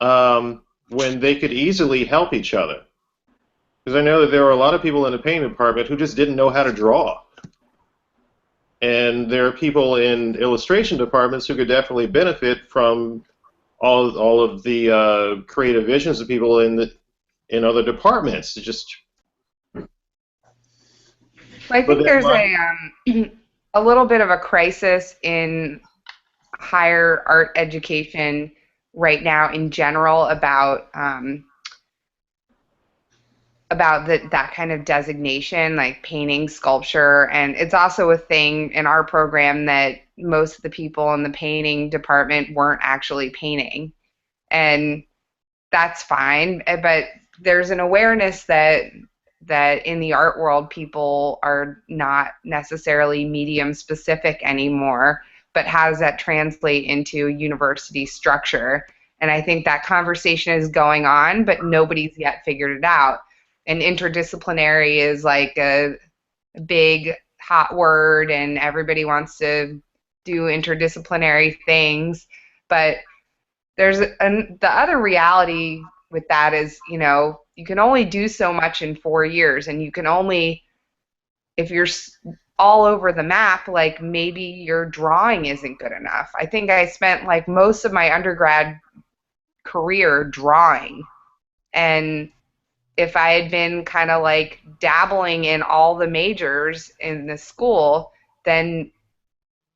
B: when they could easily help each other. Because I know that there are a lot of people in the painting department who just didn't know how to draw. And there are people in illustration departments who could definitely benefit from all of the creative visions of people in other departments. It's just.
D: I think there's a little bit of a crisis in higher art education right now in general about that kind of designation, like painting, sculpture, and it's also a thing in our program that most of the people in the painting department weren't actually painting, and that's fine, but there's an awareness that in the art world people are not necessarily medium specific anymore, but how does that translate into university structure? And I think that conversation is going on, but nobody's yet figured it out. And interdisciplinary is like a big hot word, and everybody wants to do interdisciplinary things. But there's the other reality with that is, you know, you can only do so much in 4 years, and you can only, if you're all over the map, like maybe your drawing isn't good enough. I think I spent like most of my undergrad career drawing, and if I had been kind of like dabbling in all the majors in the school, then,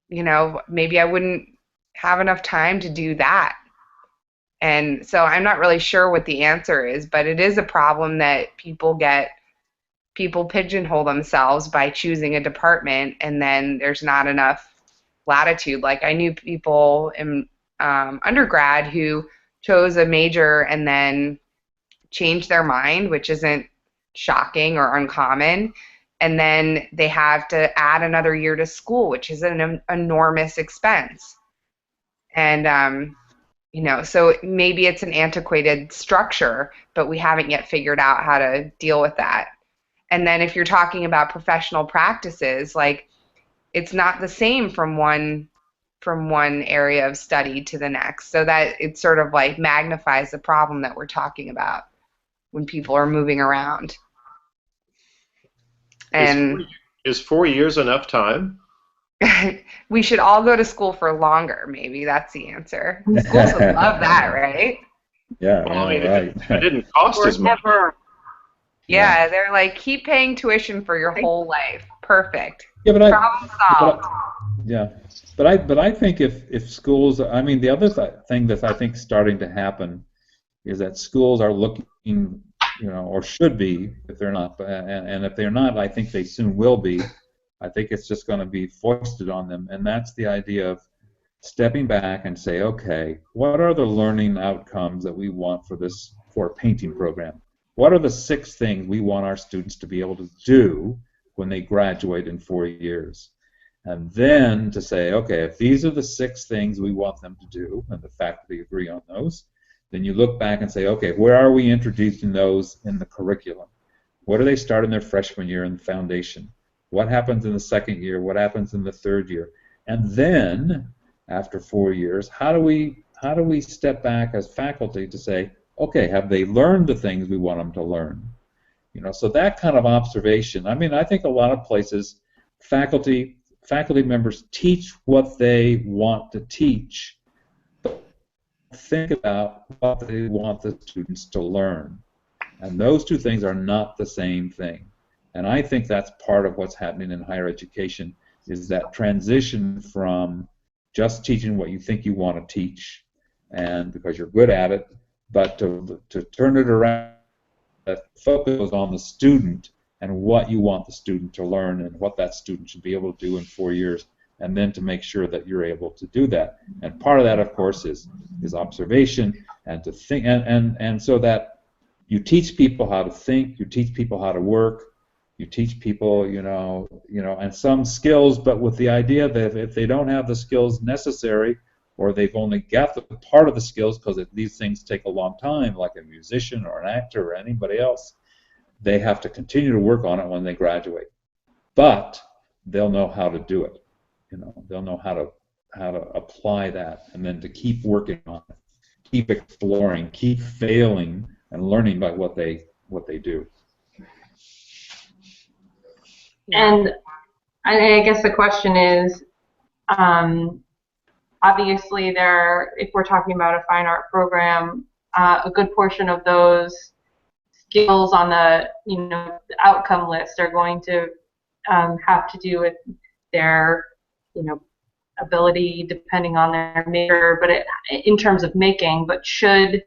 D: you know, maybe I wouldn't have enough time to do that. And so I'm not really sure what the answer is, but it is a problem that people pigeonhole themselves by choosing a department, and then there's not enough latitude. Like I knew people in undergrad who chose a major and then changed their mind, which isn't shocking or uncommon, and then they have to add another year to school, which is an enormous expense. And you know, so maybe it's an antiquated structure, but we haven't yet figured out how to deal with that. And then if you're talking about professional practices, like it's not the same from one area of study to the next, so that it sort of like magnifies the problem that we're talking about when people are moving around. And
B: is 4 years enough time?
D: We should all go to school for longer. Maybe that's the answer. Schools would love that, right?
E: Yeah,
B: Well, I mean,
E: right.
B: It didn't cost as much.
D: Yeah, they're like, keep paying tuition for your whole life. Perfect.
E: Yeah,
D: Problem solved.
E: But I think if schools, I mean, the other thing that I think starting to happen is that schools are looking, you know, or should be, if they're not, and if they're not, I think they soon will be. I think it's just going to be foisted on them, and that's the idea of stepping back and say, okay, what are the learning outcomes that we want for a painting program? What are the 6 things we want our students to be able to do when they graduate in 4 years? And then to say, okay, if these are the 6 things we want them to do, and the faculty agree on those, then you look back and say, okay, where are we introducing those in the curriculum? What do they start in their freshman year in the foundation? What happens in the 2nd year? What happens in the 3rd year? And then, after 4 years, how do we step back as faculty to say, okay, have they learned the things we want them to learn? You know, so that kind of observation. I mean, I think a lot of places, faculty members teach what they want to teach, but think about what they want the students to learn. And those 2 things are not the same thing. And I think that's part of what's happening in higher education, is that transition from just teaching what you think you want to teach, and because you're good at it, but to turn it around, that focus on the student and what you want the student to learn and what that student should be able to do in 4 years, and then to make sure that you're able to do that. And part of that, of course, is observation, and to think, and so that you teach people how to think, you teach people how to work, you teach people, you know, and some skills, but with the idea that if they don't have the skills necessary, or they've only got the part of the skills because these things take a long time, like a musician or an actor or anybody else, they have to continue to work on it when they graduate. But they'll know how to do it. You know, they'll know how to apply that, and then to keep working on it, keep exploring, keep failing, and learning by what they do.
D: Yeah.
A: And I guess the question is, obviously, if we're talking about a fine art program, a good portion of those skills on the the outcome list are going to have to do with their ability, depending on their major, but in terms of making. But should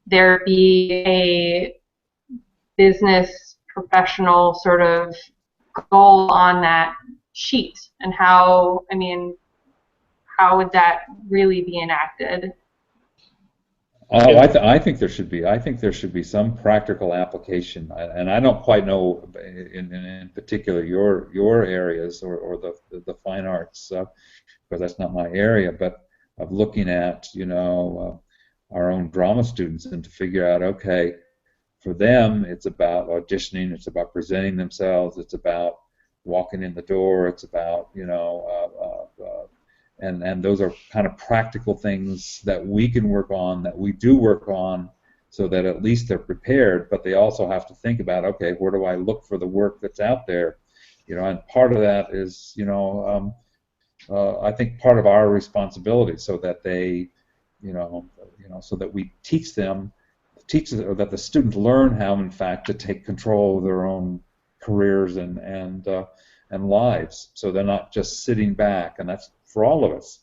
A: there be a business professional sort of goal on that sheet, and how would that really be enacted?
E: Oh, I think there should be. I think there should be some practical application, and I don't quite know in particular your areas or the fine arts, because that's not my area. But of looking at our own drama students and to figure out, okay, for them it's about auditioning, it's about presenting themselves, it's about walking in the door, it's about and those are kind of practical things that we can work on, that we do work on, so that at least they're prepared. But they also have to think about, okay, where do I look for the work that's out there? And part of that is, I think part of our responsibility, so that they, so that we teach them, or that the students learn how, in fact, to take control of their own careers and lives. So they're not just sitting back, and that's for all of us.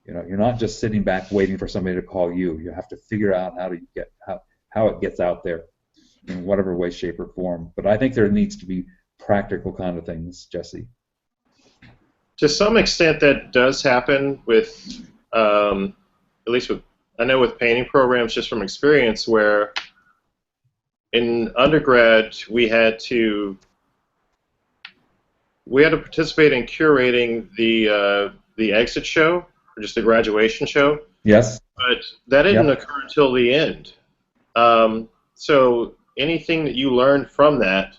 E: You're not just sitting back waiting for somebody to call you. You have to figure out how it gets out there in whatever way, shape, or form. But I think there needs to be practical kind of things, Jesse.
B: To some extent, that does happen with, at least I know with painting programs, just from experience, where in undergrad we had to participate in curating the exit show, or just the graduation show.
E: Yes.
B: But that didn't occur until the end. So anything that you learned from that,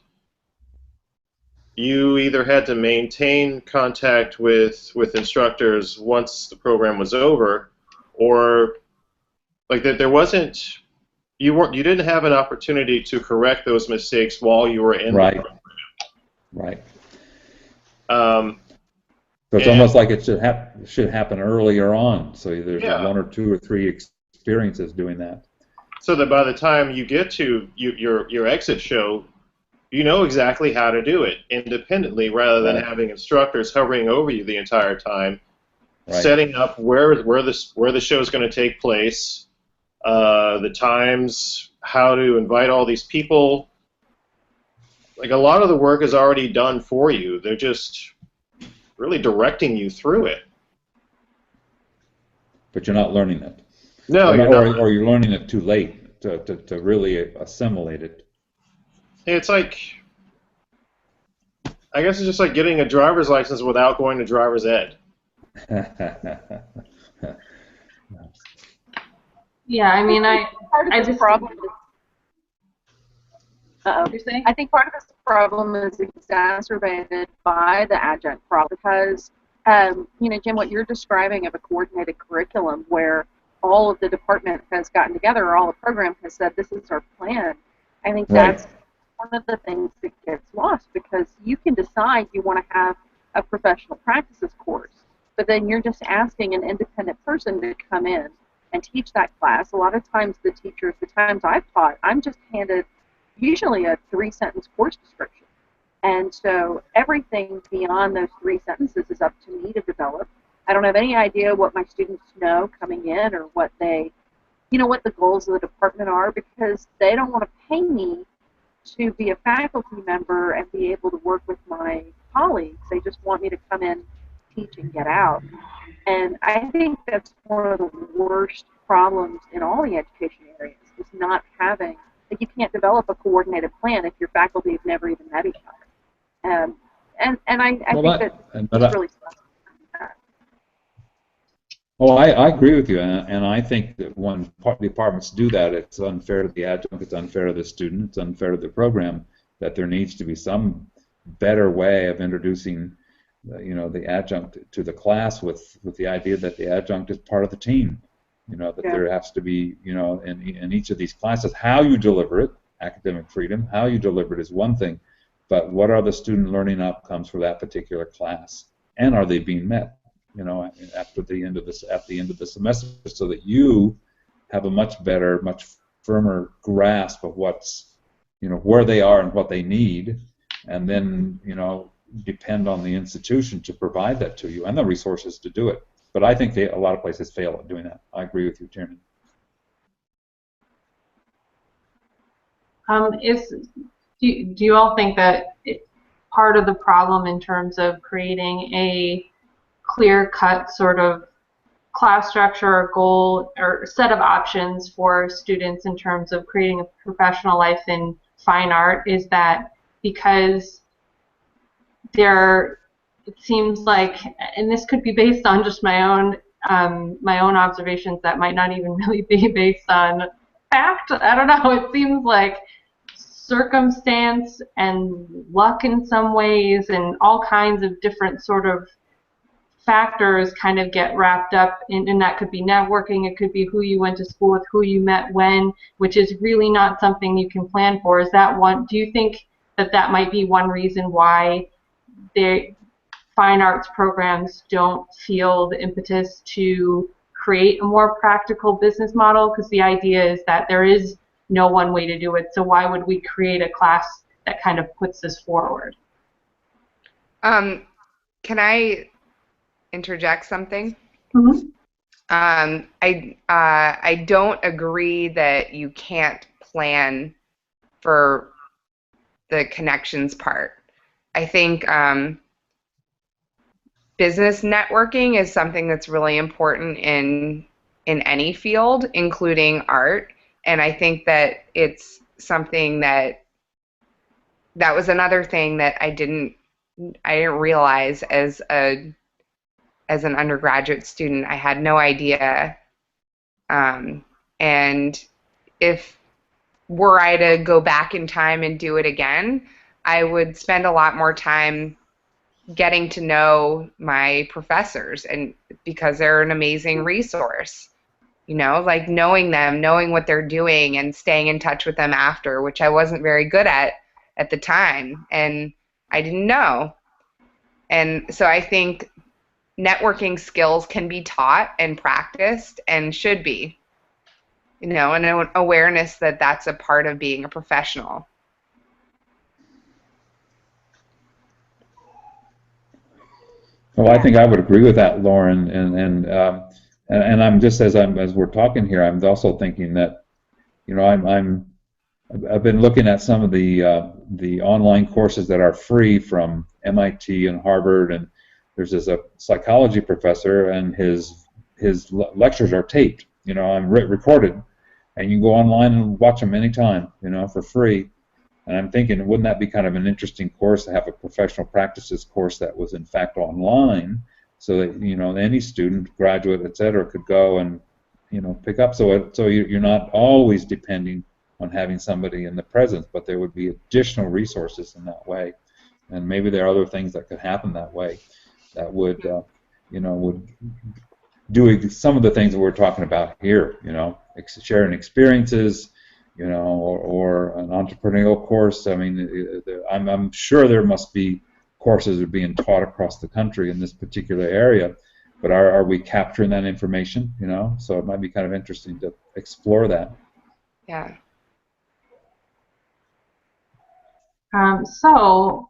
B: you either had to maintain contact with instructors once the program was over, or like that there wasn't, you didn't have an opportunity to correct those mistakes while you were in the program.
E: Right. So it's almost like it should happen earlier on. So there's 1 or 2 or 3 experiences doing that. So
B: that by the time you get to your exit show, you know exactly how to do it independently, rather than having instructors hovering over you the entire time, setting up where the show is going to take place, the times, how to invite all these people. Like, a lot of the work is already done for you. They're just really directing you through it.
E: But you're not learning it.
B: No,
E: or you're learning it too late to really assimilate it.
B: It's like, I guess it's just like getting a driver's license without going to driver's ed.
A: Yeah, I mean, I just
C: problem.
A: You're saying?
C: I think part of this problem is exacerbated by the adjunct problem, because, Jim, what you're describing of a coordinated curriculum where all of the department has gotten together, or all the program has said, this is our plan, I think that's one of the things that gets lost, because you can decide you want to have a professional practices course, but then you're just asking an independent person to come in and teach that class. A lot of times the teachers, the times I've taught, I'm just handed usually a 3-sentence course description. And so everything beyond those 3 sentences is up to me to develop. I don't have any idea what my students know coming in, or what they, what the goals of the department are, because they don't want to pay me to be a faculty member and be able to work with my colleagues. They just want me to come in, teach, and get out. And I think that's one of the worst problems in all the education areas, is not having, like, you can't develop a coordinated plan if your faculty have never even met each other. And I think it's really special.
E: Oh, I agree with you, and I think that when departments do that, it's unfair to the adjunct, it's unfair to the student, it's unfair to the program, that there needs to be some better way of introducing, the adjunct to the class with the idea that the adjunct is part of the team. That there has to be, in each of these classes, how you deliver it, academic freedom, how you deliver it is one thing, but what are the student learning outcomes for that particular class, and are they being met? You know, after the end of this, at the end of the semester, so that you have a much better, much firmer grasp of what's, you know, where they are and what they need, and then, you know, depend on the institution to provide that to you and the resources to do it. But I think a lot of places fail at doing that. I agree with you, Tiernan.
A: Do you all think that part of the problem in terms of creating a clear-cut sort of class structure or goal or set of options for students in terms of creating a professional life in fine art is that because it seems like, and this could be based on just my own observations that might not even really be based on fact. I don't know. It seems like circumstance and luck in some ways and all kinds of different sort of factors kind of get wrapped up in, and that could be networking, it could be who you went to school with, who you met when, which is really not something you can plan for. Is that one, do you think that that might be one reason why the fine arts programs don't feel the impetus to create a more practical business model? Because the idea is that there is no one way to do it, so why would we create a class that kind of puts this forward?
D: Can I interject something?
A: Mm-hmm.
D: I don't agree that you can't plan for the connections part. I think business networking is something that's really important in any field, including art. And I think that it's something that was another thing that I didn't realize as an undergraduate student. I had no idea. And if were I to go back in time and do it again, I would spend a lot more time getting to know my professors, and because they're an amazing resource. You know, like knowing them, knowing what they're doing, and staying in touch with them after, which I wasn't very good at the time, and I didn't know. And so I think networking skills can be taught and practiced and should be, you know, and an awareness that that's a part of being a professional.
E: Well, I think I would agree with that, Lauren, and I'm just as we're talking here, I'm also thinking that, you know, I've been looking at some of the online courses that are free from MIT and Harvard, and there's a psychology professor, and his lectures are taped, you know, and recorded, and you can go online and watch them anytime, you know, for free. And I'm thinking, wouldn't that be kind of an interesting course to have a professional practices course that was in fact online, so that, you know, any student, graduate, etc., could go and, you know, pick up. So you're not always depending on having somebody in the presence, but there would be additional resources in that way. And maybe there are other things that could happen that way that would, you know, would do some of the things that we're talking about here, you know, sharing experiences, you know, or an entrepreneurial course. I mean, I'm sure there must be courses that are being taught across the country in this particular area, but are we capturing that information, you know? So it might be kind of interesting to explore that.
D: Yeah.
A: So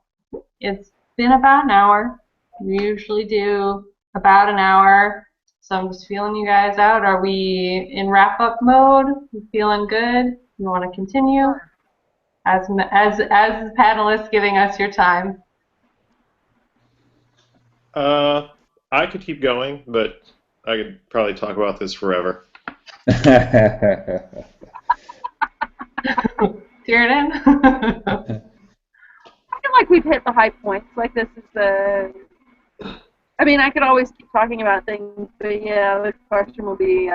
A: it's been about an hour. We usually do about an hour. So I'm just feeling you guys out. Are we in wrap-up mode? You feeling good? You want to continue? As the panelists giving us your time.
B: I could keep going, but I could probably talk about this forever.
A: Tiernan?
C: I feel like we've hit the high points. Like this is the. I mean, I could always keep talking about things, but yeah, the question will be.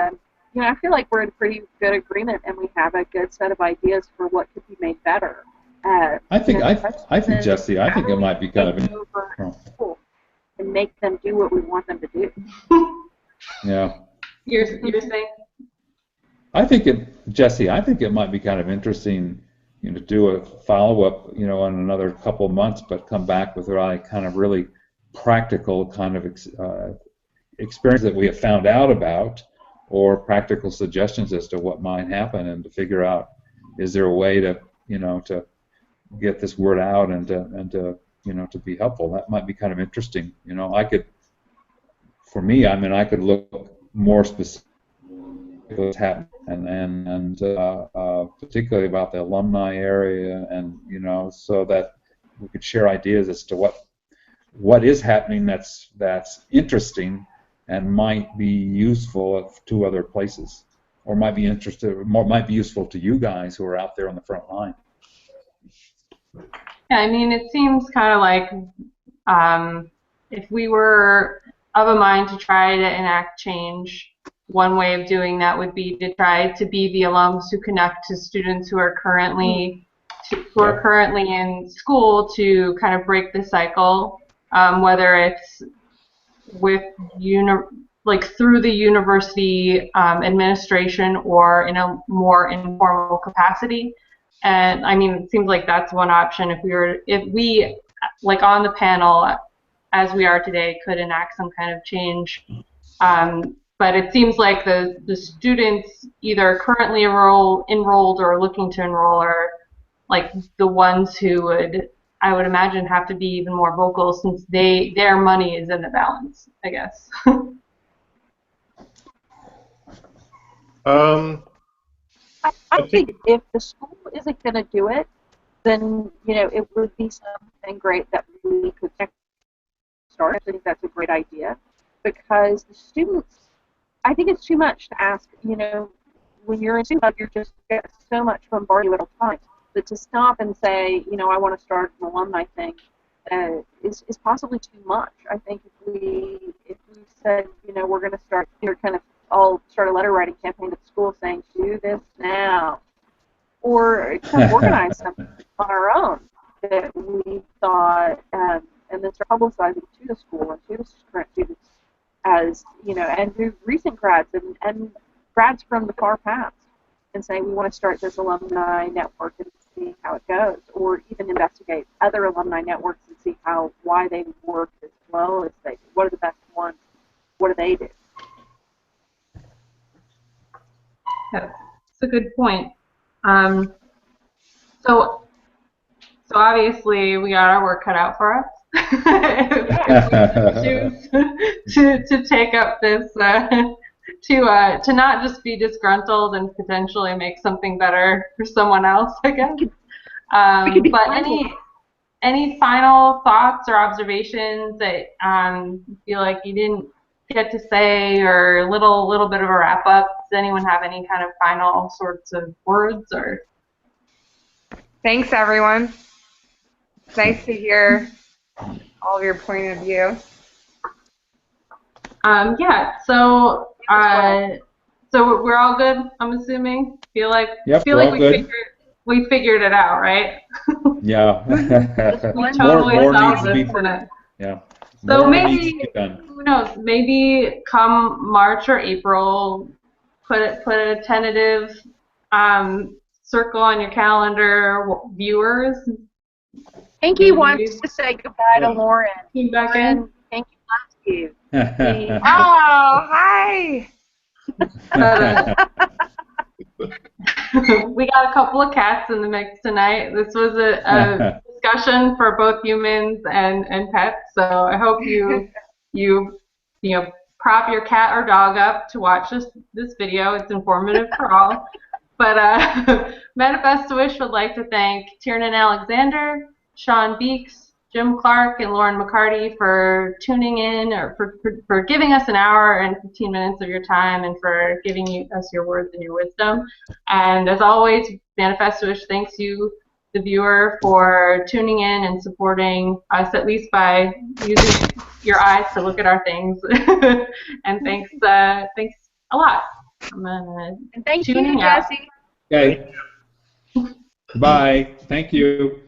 C: You know, I feel like we're in pretty good agreement, and we have a good set of ideas for what could be made better.
E: I think, Jesse, I think it might be kind of
C: and make them do what we want them to do.
E: Yeah.
A: You're saying?
E: Jesse, I think it might be kind of interesting, do a follow-up, in another couple of months, but come back with kind of really practical kind of experience that we have found out about, or practical suggestions as to what might happen, and to figure out, is there a way to to get this word out and to to be helpful. That might be kind of interesting. For me, I could look more specific at what's happening, and particularly about the alumni area, and so that we could share ideas as to what is happening that's interesting and might be useful to other places, or might be useful to you guys who are out there on the front line.
A: Yeah, it seems kind of like if we were of a mind to try to enact change, one way of doing that would be to try to be the alums who connect to students who are currently in school, to kind of break the cycle, whether it's with through the university administration, or in a more informal capacity. And it seems like that's one option. If we like on the panel, as we are today, could enact some kind of change. But it seems like the students either currently enrolled or looking to enroll are like the ones who would, I would imagine, have to be even more vocal, since their money is in the balance, I guess.
C: I think if the school isn't going to do it, then it would be something great that we could start. I think that's a great idea, because the students, I think it's too much to ask. When you're in student, you're just get so much bombarded at all times. But to stop and say, I want to start an alumni thing, is possibly too much. I think if we said, we're going to start, kind of all start a letter writing campaign to the school saying, do this now, or kind of organize something on our own that we thought, and then start publicizing to the school and to the current students, as and to recent grads and grads from the far past, and say we want to start this alumni network and see how it goes, or even investigate other alumni networks and see why they work as well as they do. What are the best ones? What do they do?
A: That's a good point. So obviously we got our work cut out for us. If we choose to take up this, to not just be disgruntled and potentially make something better for someone else, I guess. But any final thoughts or observations that you feel like you didn't get to say, or a little bit of a wrap up? Does anyone have any kind of final sorts of words? Or
D: thanks, everyone. It's nice to hear all of your point of view.
A: Yeah. So we're all good, I'm assuming. Feel like we figured it out, right?
E: Yeah.
A: We totally
E: more
A: solved
E: needs to
A: this
E: be.
A: tonight.
E: Yeah.
A: So maybe, who knows? Maybe come March or April, put a tentative circle on your calendar, viewers.
C: Pinky wants to say goodbye to Lauren.
A: Back in.
C: Pinky loves you.
D: Oh, hi.
A: We got a couple of cats in the mix tonight. This was a discussion for both humans and pets. So I hope you prop your cat or dog up to watch this video. It's informative for all. But Manifesto-ish would like to thank Tiernan Alexander, Shawn Beeks, Jim Clark, and Lauren McCarty for tuning in, or for giving us an hour and 15 minutes of your time, and for giving us your words and your wisdom. And as always, Manifesto-ish thanks you, the viewer, for tuning in and supporting us, at least by using your eyes to look at our things. And thanks a lot.
C: And thank you, Jesse.
E: Okay. Bye. Thank you.